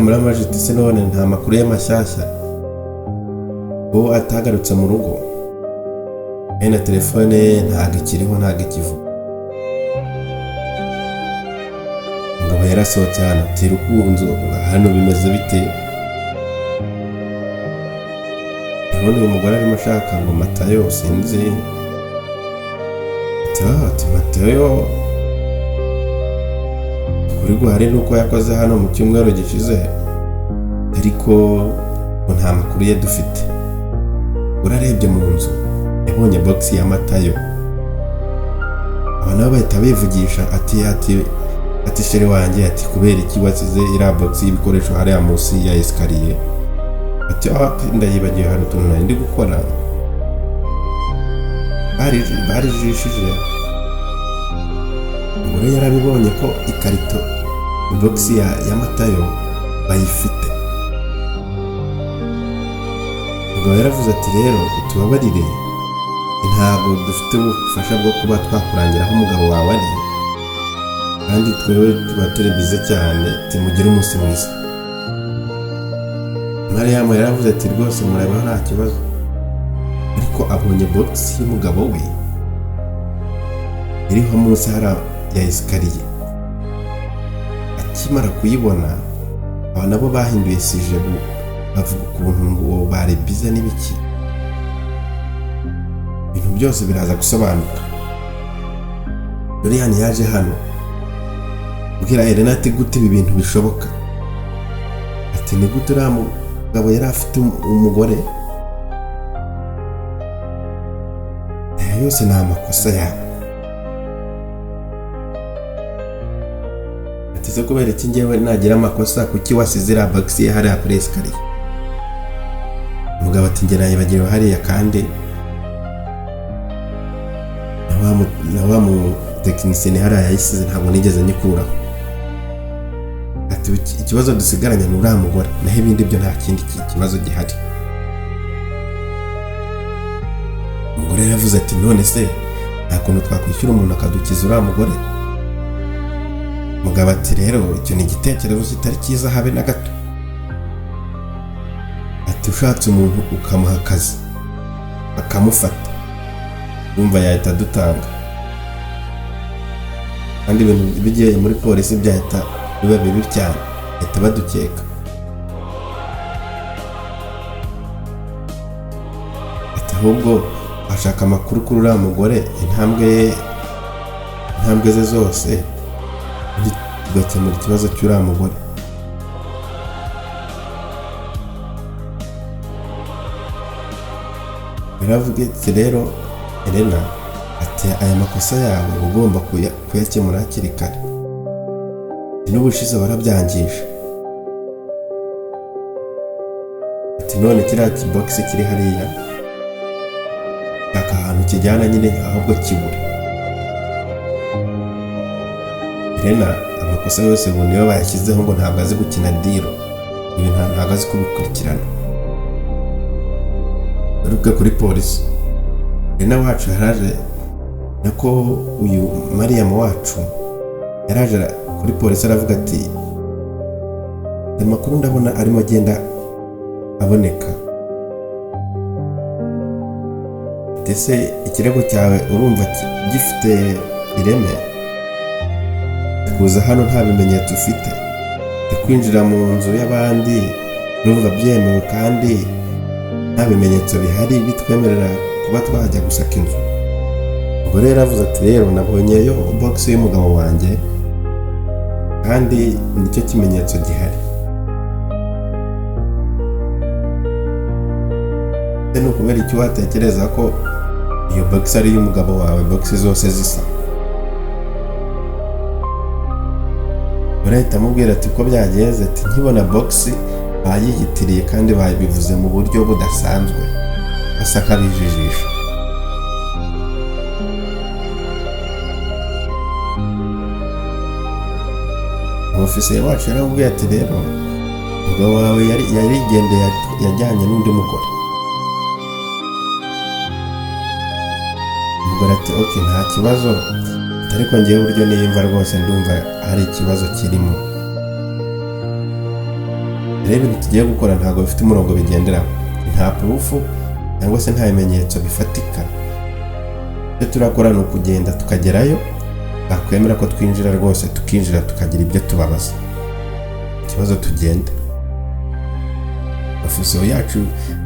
Speaker 1: Mariam ati se none nta makuru y'amashyashya, uwo atagarutse mu rugo, na telefone ntabwo ikiriho, ntabwo ikivuga. umugabo yarasohotse hano ati Rukunzo hano bimeze bite? None uyu mugore arimo ashaka ngo Matayo sinzi ati Matayo kuri guhari nuko yakoze hano mu cyumweru gishize ariko nta makuru ye dufite. Urarebye mu nzu yabonye box ya Matayo, abana bahita bivugisha ati shere wanjye ati kubera iki wasize iriya box y'ibikoresho hariya munsi ya esikariye? Ati ndayibagiye hari utuntu nari ndi gukora. Barijishije umugore yarabibonye ko ikarito box ya Matayo bayifite. Ubwo yaravuze ati rero tubabarire ntabwo dufite ubufasha bwo kuba twakurangira aho umugabo wawe ari, kandi twewe tuba turi bize cyane, timugire umunsi mwiza. Mariyamu yaravuze ati rwose murabeho nta kibazo, ariko abonye box y'umugabo we iriho munsi ya esikariye. Akimara kuyibona aba nabo bahinduye sije bavuga ukuntu ngo bari bize n'ibiki, ibintu byose biraza gusobanuka. Dorian yaje hano ubwira Elena ati gute ibi bintu bishoboka? Ati ni gute uriya mugabo yari afite umugore? Yose ni amakosa yawe. Ati se kubera iki njyewe nagira amakosa kuki wasize iriya box ye hariya kuri esikariye? Umugabo ati njye nayibagiwe hariya kandi na wa mu tekinisiyeni hariya yayisize ntabwo nigeze nyikuraho. Ati ikibazo dusigaranye ni uriya mugore, naho ibindi byo nta kindi kibazo gihari. Umugore yavuze ati none se nta kuntu twakwishyura umuntu akadukiza uriya mugore? Umugabo ati rero icyo ni igitekerezo kitari cyiza habe na gato. Ati ushatse umuntu ukamuha akazi akamufata wumva yahita adutanga, kandi ibintu bigiye muri polisi byahita biba bibi cyane, bahita badukeka. Ati ahubwo ashaka amakuru kuri uriya mugore, intambwe ze zose tugakemura ikibazo cy'uriya mugore. Biravuga ati rero Elena ati aya makosa yawe ugomba kuyakemura hakiri kare, n'ubushize warabyangije. Ati none kiriya box kiri hariya aka ahantu kijyana nyine ahubwo kibura. Elena amakosa yose ngo niyo bayashyizeho ngo ntabwo azi gukina diro, ibi ntabwo azi kubikurikirana. Baruka kuri polisi. Elena wacu yaraje nako uyu Mariyamu wacu yaraje kuri polisi aravuga ati amakuru ndabona arimo agenda aboneka. Ese ikirego cyawe urumva gifite ireme? Kuza hano nta bimenyetso ufite, kwinjira mu nzu y'abandi n'uvuga byemewe kandi nta bimenyetso bihari bitwemerera kuba twajya gusaka inzu. Ubwo rero yaravuze ati rero nabonyeyo box y'umugabo wanjye kandi nicyo kimenyetso gihari. Ni ukubera icyo watekereza ko iyo box ari y'umugabo wawe, box zose zisa? Urahita amubwira ati ko byagenze, ati nkibona box bayiyitiriye kandi babivuze mu buryo budasanzwe, basa nk'abijijisha. Ofisiye wacu yaramubwiye ati rero umugabo wawe yarigendeye yajyanye n'undi mugore. Umugore ati ok nta kibazo, ariko ngewe uburyo niyumva rwose ndumva hari ikibazo kirimo. Rero ibintu tugiye gukora ntabwo bifite umurongo bigenderaho, nta proof cyangwa se nta bimenyetso bifatika. Icyo turakora ni ukugenda tukagerayo bakwemera ko twinjira rwose, tukinjira tukagira ibyo tubabaza, ikibazo tugende. Ofisiye yacu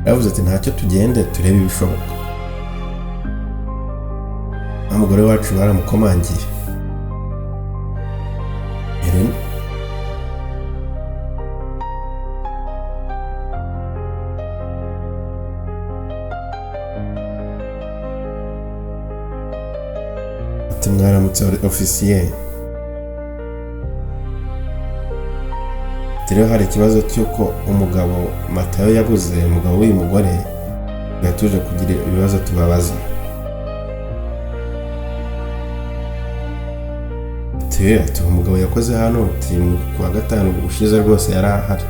Speaker 1: yavuze ati ntacyo, tugende turebe ibishoboka. Umugore wacu baramukomangiye, Helena ati mwaramutse ofisiye, rero hari ikibazo cy'uko umugabo Matayo yabuze, umugabo w'uyu mugore, tuje kugira ibibazo tubabaza. Ati umugabo yakoze hano, kuwa gatanu ushize rwose yari ahari.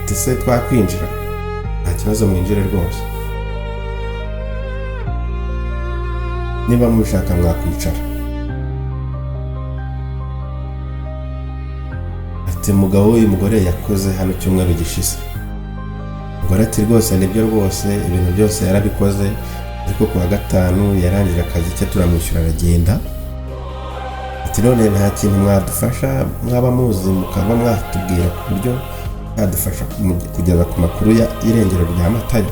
Speaker 1: Ati se twakwinjira? Nta kibazo, mwinjire rwose, niba mushaka mwakwicara. Ati umugabo w'uyu mugore yakoze hano cyumweru gishize. Umugore ati rwose nibyo rwose, ibintu byose yarabikoze, ariko kuwa gatanu yarangije akazi ke turamwishyura aragenda. Ati none nta kintu mwadufasha, mwaba muzi mukaba mwatubwira ku buryo mwadufasha kugeza ku makuru y'irengero rya Matayo.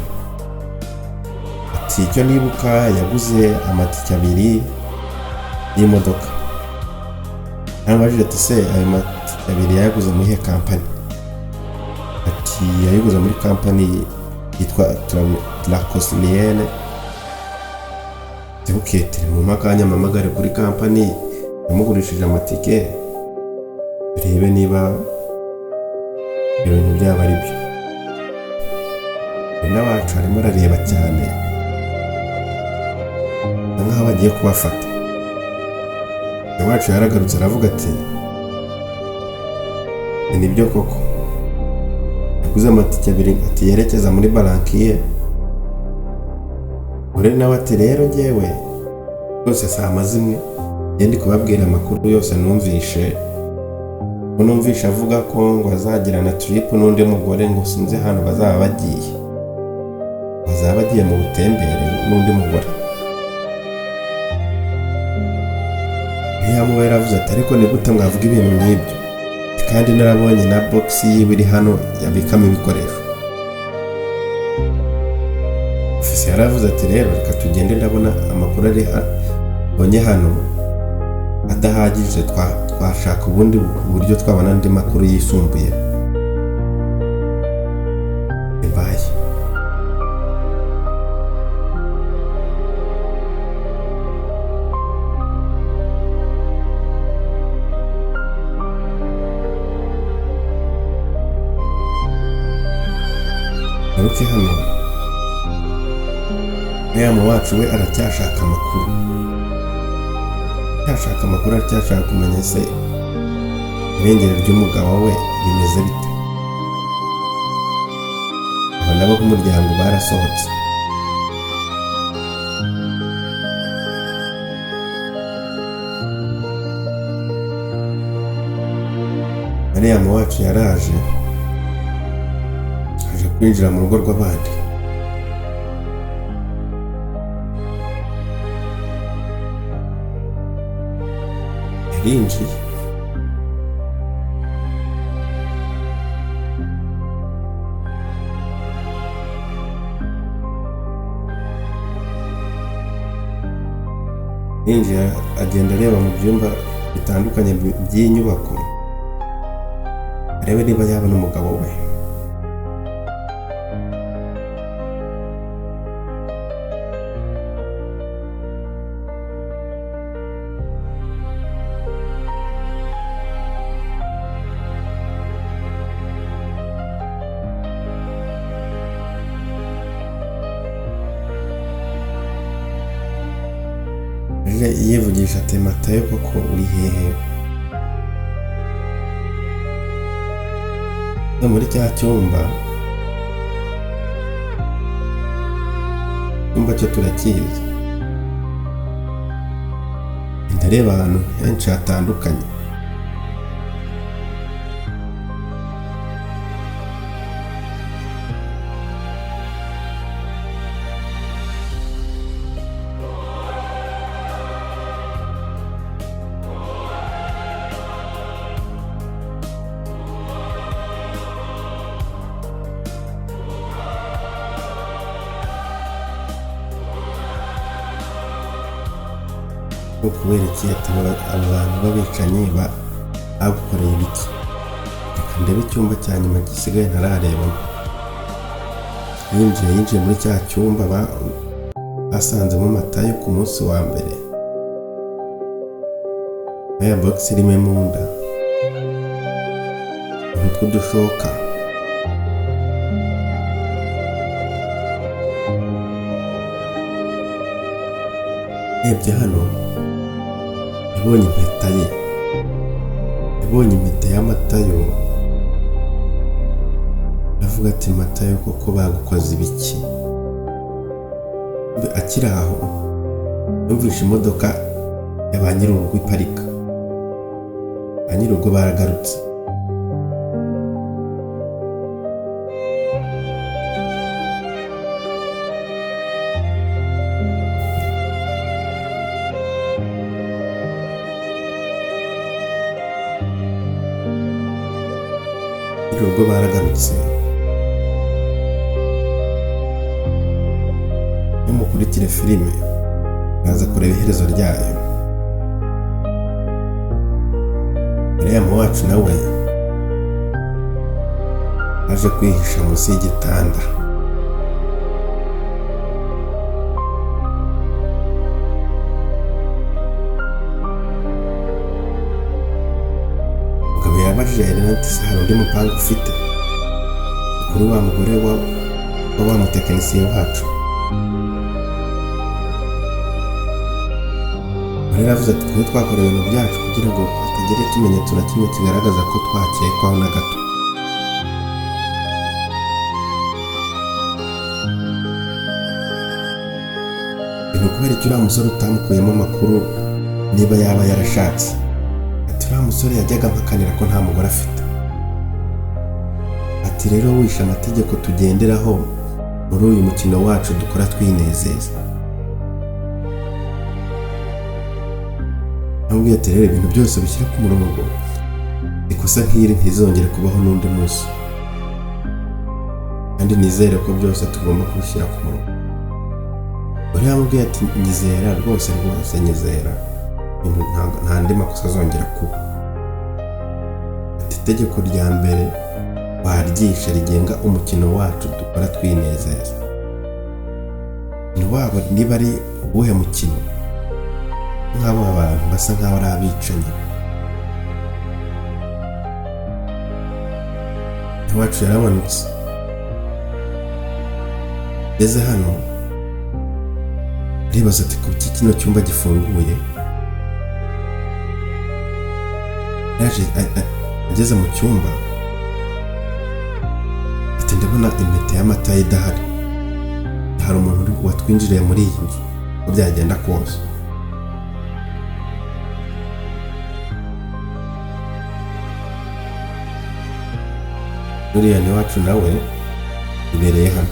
Speaker 1: Ati icyo nibuka yaguze amatike 2 y'imodoka. Namubajije ati se ayo matike 2 yaguze muri kampani? Ati yayiguze muri kampani yitwa La Cosmienne. Tubukete mu makanya mamagare kuri kampani yamugurishije amatike, birebe niba ibintu byaba ari byo. N'abacu arimo arareba cyane nk'aho bagiye kubafata. Iwacu yaragarutse aravuga ati nibyo koko yaguze amatike 2, ati yerekeza muri Barankiye. Ure nawe ati rero njyewe rwose saa mazimwe ndi kubabwira amakuru yose numvishe avuga ko ngo azagirana trip n'undi mugore, ngo sinzi hano bazaba bagiye mu butembere n'undi mugore. Yamuwe yaravuze ati ariko ni gute mwavuga ibintu nk'ibyo, kandi narabonye na box yiwe iri hano yabikamo ibikoresho. Ofisiye yaravuze ati rero reka tugende, ndabona amakuru ari bonye hano adahagije, twashaka ubundi buryo twabona andi makuru yisumbuye. Bye. Aruke hano, Mama wacu we aracyashaka amakuru. Aracyashaka kumenya se irengero ry'umugabo we bimeze bite. Aba nabo k'umuryango barasohotse. Mama wacu yaraje kwinjira mu rugo rw'abandi. Yarinjiye agenda areba mu byumba bitandukanye by'iyi nyubako, arebe niba yabona umugabo we. Yivugisha ati Matayo koko uri hehe? No muri cya cyumba cyo turakizi, ndareba ahantu henshi hatandukanye. ngo kubera iki abo bantu b'abicanyi bagukoreye ibiki. Reka ndebe icyumba cya nyuma gisigaye ntararebamo. Yinjiye muri cya cyumba basanzemo Matayo ku munsi wa mbere. Aya box irimo imunda, utwo dushoka, ebye hano yabonye impeta ye, yabonye impeta ya Matayo. Avuga ati Matayo koko bagukoze ibiki? Akiri aho yumvishe imodoka ya ba nyir'urugo iparika. Ba nyir'urugo baragarutse. Nyir'urugo baragarutse. Mukurikire filime naza kureba iherezo ryayo. Mariyamu wacu nawe aje kwihisha munsi y'igitanda. Umugabo yabajije Helena ati se hari undi mupanga ufite kuri wa mugore wa mutekinisiye wacu? Rero avuze ati twe twakorewe ibintu byacu kugira ngo hatagira ikimenyetso na kimwe kigaragaza ko twakekwaho na gato. Ibintu kubera icyo uriya musore utamukuyemo amakuru niba yaba yarashatse. Ati uriya musore yajyaga mpakanira ko nta mugore afite. Ati rero wishe amategeko tugenderaho muri uyu mukino wacu dukora twinezeza. Ntabwo ati rero ibintu byose bishyira ku murongo, ikosa nk'iri ntizongere kubaho n'undi munsi, kandi nizere ko byose tugomba kubishyira ku murongo. Uriya mubwiye ati nyizera rwose nyizera, nta andi makosa azongera kuba. Ati itegeko rya mbere waryishe rigenga umukino wacu dukora twinezeza. Waba niba ari uwuhe mukino? Nk'abo abantu basa nk'aho ari abicanyi. Iwacu yaramanutse. Ageze hano aribaza ati kuki kino cyumba gifunguye? Yaje ageze mu cyumba ati ndabona impeta ya Matayo idahari. Hari umuntu watwinjiriye muri iyi nzu uko byagenda kose. Uriya ni wacu nawe ibereye hano.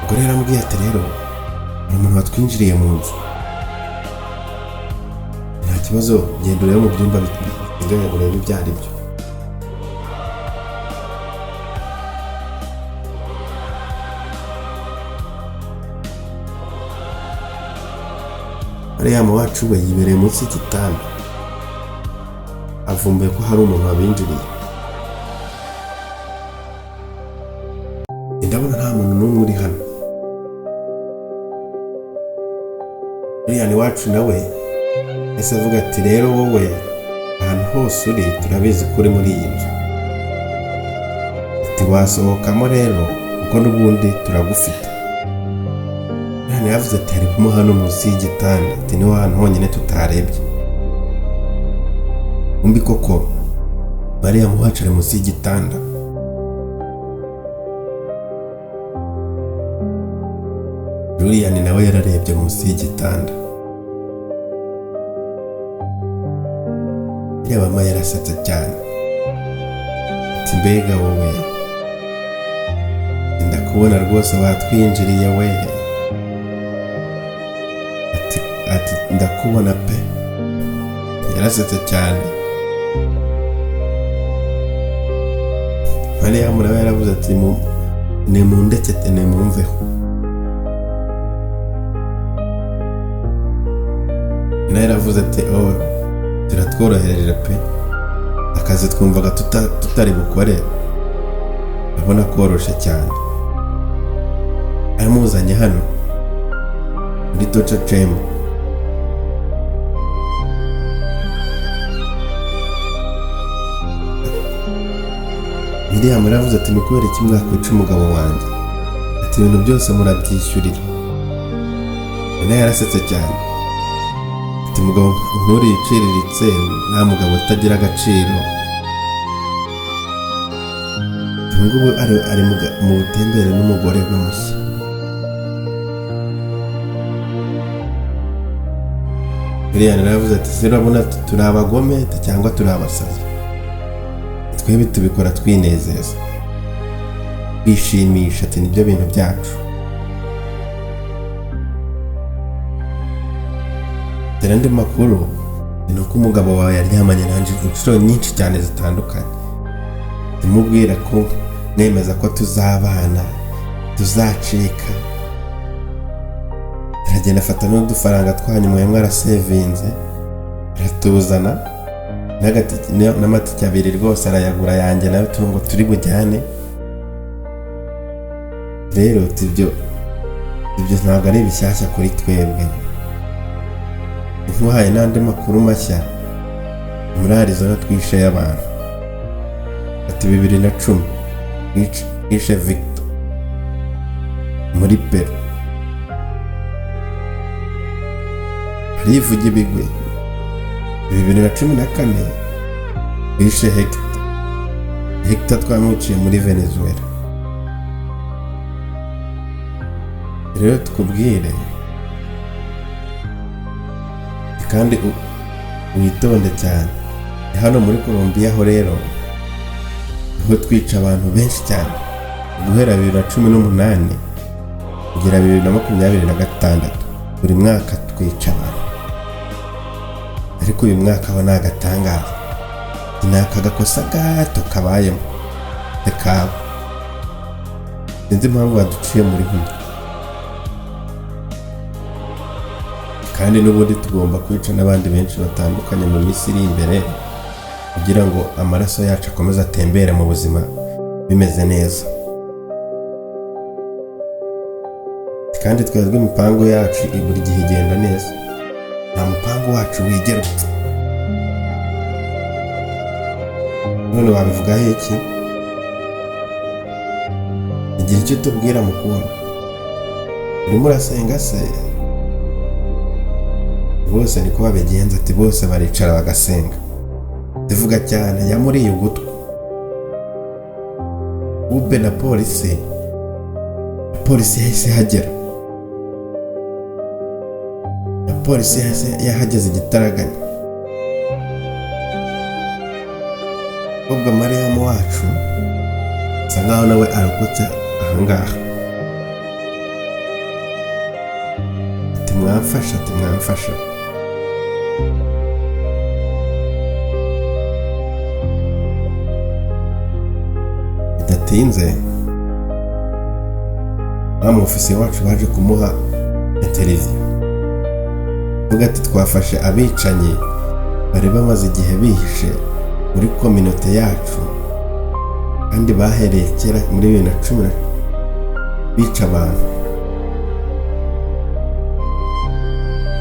Speaker 1: Ubwo rero amubwiye ati rero hari umuntu watwinjiriye mu nzu. Nta kibazo, genda urebe mu byumba bisigaye urebe ibyo ari byo. Mariyamu wacu we yibereye munsi y'igitanda. Avumbuye ko hari umuntu wabinjiriye. Ndabona nta muntu n'umwe uri hano. Uriya ni wacu nawe ese avuga ati rero wowe ahantu hose uri turabizi ko uri muri iyi nzu. Ati wasohokamo rero kuko n'ubundi turagufite. Uriya yavuze ati harimo hano munsi y'igitanda. Ati niho hantu honyine tutarebye. Umbi koko Mariyamu wacu ari munsi y'igitanda. Uriya ni nawe yararebye munsi y'igitanda. Mama yarasetse cyane. Ati mbega wowe ndakubona rwose watwinjiriye we. Ati ndakubona pe. Yarasetse cyane. Mariyamu nawe yaravuze ati nimundekete nimumveho. nawe yaravuze ati oh turatworohereje pe, akazi twumvaga tutari bukore urabona koroshe cyane. Aramuzanye hano muri torture chamber. Miriam yaravuze ati ni kubera iki mwakwica umugabo wanjye, ati ibintu byose murabyishyurira. nawe yarasetse cyane ati mugabo nkuri iciriritse nta mugabo utagira agaciro. Ngubu ari mu butembere n'umugore we mushya. Miliyani yaravuze ati urabona turi abagome cyangwa turi abasazi, twebwe tubikora twinezeza bishimisha, ati nibyo bintu byacu. Andi makuru ni uko umugabo wawe yaryamanye nanjye inshuro nyinshi cyane zitandukanye, ndimubwira ko nemeza ko tuzabana tuzacika. Aragenda afata n'udufaranga twanyu mwe mwarasevinze aratuzana n'amatike abiri rwose arayagura yanjye nawe ngo turi bujyane. Rero ibyo ntabwo ari bishyashya kuri twebwe. Nkuhaye n'andi makuru mashya muri Arizona twishe y'abantu. Ati 2010 twishe Victor muri Peru. Harivuga ibigwi 2014 twishe Hector twamwiciye muri Venezuela. Rero tukubwire kandi witonde cyane, hano muri Colombia ho rero niho twica abantu benshi cyane guhera 2018 kugera 2026. Buri mwaka twica abantu, ariko uyu mwaka ho nagatangaza, naka gakosa gato kabayemo tekaba sinzi impamvu baduciye muri hano. Kandi n'ubundi tugomba kwica n'abandi benshi batandukanye mu minsi iri imbere kugira ngo amaraso yacu akomeze atembere mu buzima bimeze neza. Kandi twebwe imipango yacu buri gihe igenda neza, nta mupango wacu wigera upfa. None wabivugaho iki? Igihe icyo tubwira mukuru, urimo urasenga se? Bose niko babigenza, ati bose baricara bagasenga. Ndivuga cyane yamuriye ugutwi. Ube na polisi yahise hagera. Polisi yahageze igitaraganya. Ubwo Mariam wacu asa nkaho nawe arokotse ahangaha. Ati mwamfasha. Bidatinze ofisiye wacu baje kumuha interview. Vuga ati twafashe abicanyi bari bamaze igihe bihishe muri community yacu kandi bahereye kera muri 2010 bica abantu.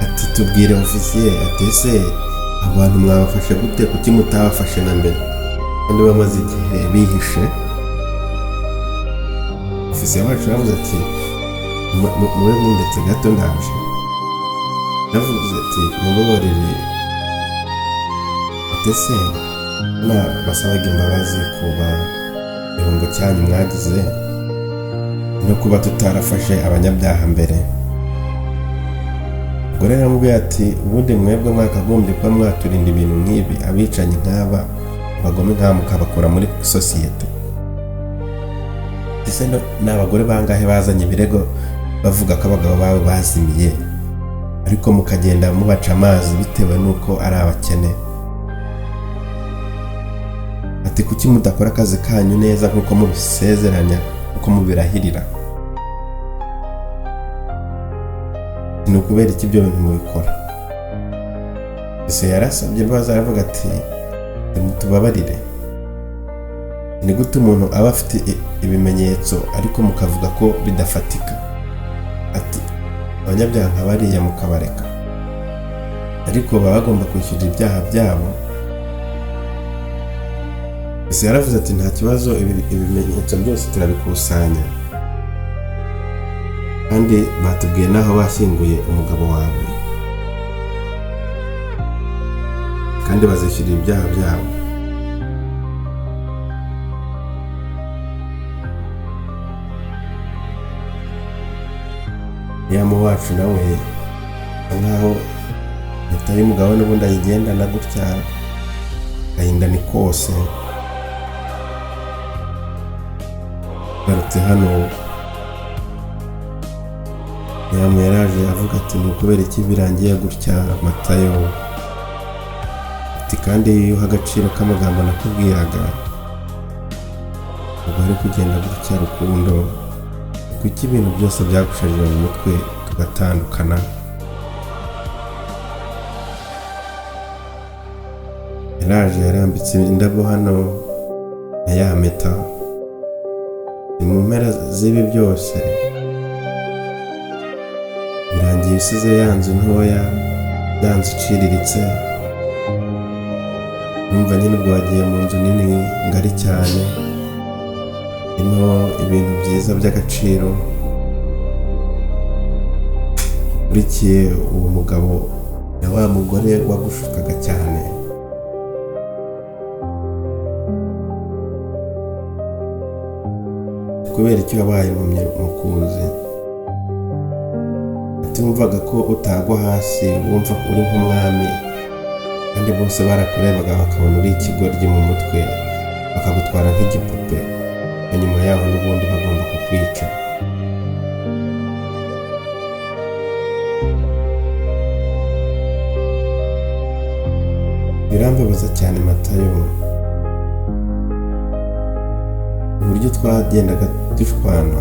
Speaker 1: Ati tubwire ofisiye, ati ese abantu mwabafashe gute, kuki mutabafashe na mbere kandi bamaze igihe bihishe? Ofisiye wacu yavuze ati muwe mundetse gato ndaje. Yavuze ati mubabarire, ati ese basabaga imbabazi kuba ihungo cyanyu mwagize no kuba tutarafashe abanyabyaha mbere. Ubwo rero namubwiye ati ubundi mwebwe mwakagombye kuba mwaturinda ibintu nk'ibi, abicanyi nk'aba abagome nka mukabakura muri sosiyete. Ese n'abagore bangahe bazanye ibirego bavuga ko abagabo babo bazimiye, ariko mukagenda mubaca amazi bitewe nuko ari abakene. Ati kuki mudakora akazi kanyu neza nkuko mubisezeranya, nkuko mubirahirira? Ni ukubera iki ibyo bintu mubikora? ese yarasabye imbabazi aravuga ati mutubabarire. Ni gute umuntu aba afite ibimenyetso ariko mukavuga ko bidafatika? Ati abanyabyaha nka bariya mukabareka, ariko baba bagomba kwishyura ibyaha byabo. ese yaravuze ati nta kibazo, ibimenyetso byose turabikusanya, kandi batubwiye n'aho bashyinguye umugabo wawe, kandi bazishyura ibyaha byabo. Yamu wacu nawe nkaho leta y'umugabo n'ubundi ayigendana gutya, gahinda ni kose. Garutse hano Yamu yaraje avuga ati ni ukubera iki birangiye gutya Matayo? Ati kandi iyo uha agaciro k'amagambo nakubwiraga ubwo ari kugenda gutya Rukundo, kuki ibintu byose byagusharira mu mutwe tugatandukana? Yaraje yarambitse indabo hano na ya mpeta. Ni mu mpera z'ibi byose birangiye usize ya nzu ntoya, ya nzu iciriritse. Numva nyine ubwo wagiye mu nzu nini ngari cyane, irimo ibintu byiza by'agaciro. Urikiye uwo mugabo na wa mugore wagushukaga cyane. Kubera icyo wabaye impumyi mukunzi? Ati wumvaga ko utagwa hasi, wumva uri nk'umwami, kandi bose barakurebaga bakabona uri ikigoryi mu mutwe, bakagutwara nk'igipupe, nyuma yaho n'ubundi bagomba kukwica. Birambabaza cyane Matayo, uburyo twagendaga dushwana,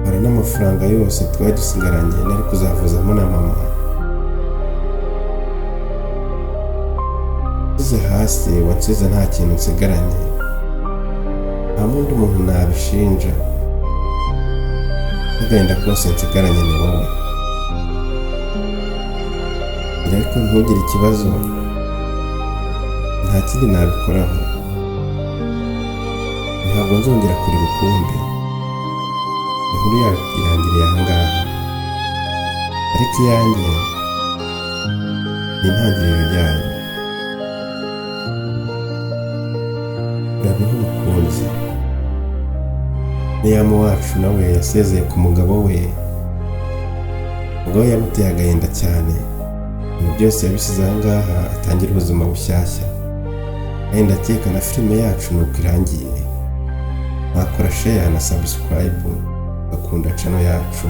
Speaker 1: hari n'amafaranga yose twari dusigaranye nari kuzavuzamo na mama. Nsize hasi, wansize nta kintu nsigaranye, nta wundi muntu nabishinja. Agahinda kose nsigaranye ni wowe. Ariko ntugire ikibazo, nta kindi nabikoraho. Ntabwo nzongera kurira ukundi. Inkuru yawe irangiriye aha ngaha, ariko iyanjye ni intangiriro yayo. Urabeho umukunzi. Yamu wacu nawe yasezeye ku mugabo we. Umugabo yamuteye agahinda cyane, ibintu byose yabisize aha ngaha, atangira ubuzima bushyashya. Kandi ndakeka na filime yacu nuko irangiye. Nakora share na subscribe, bakunda channel yacu.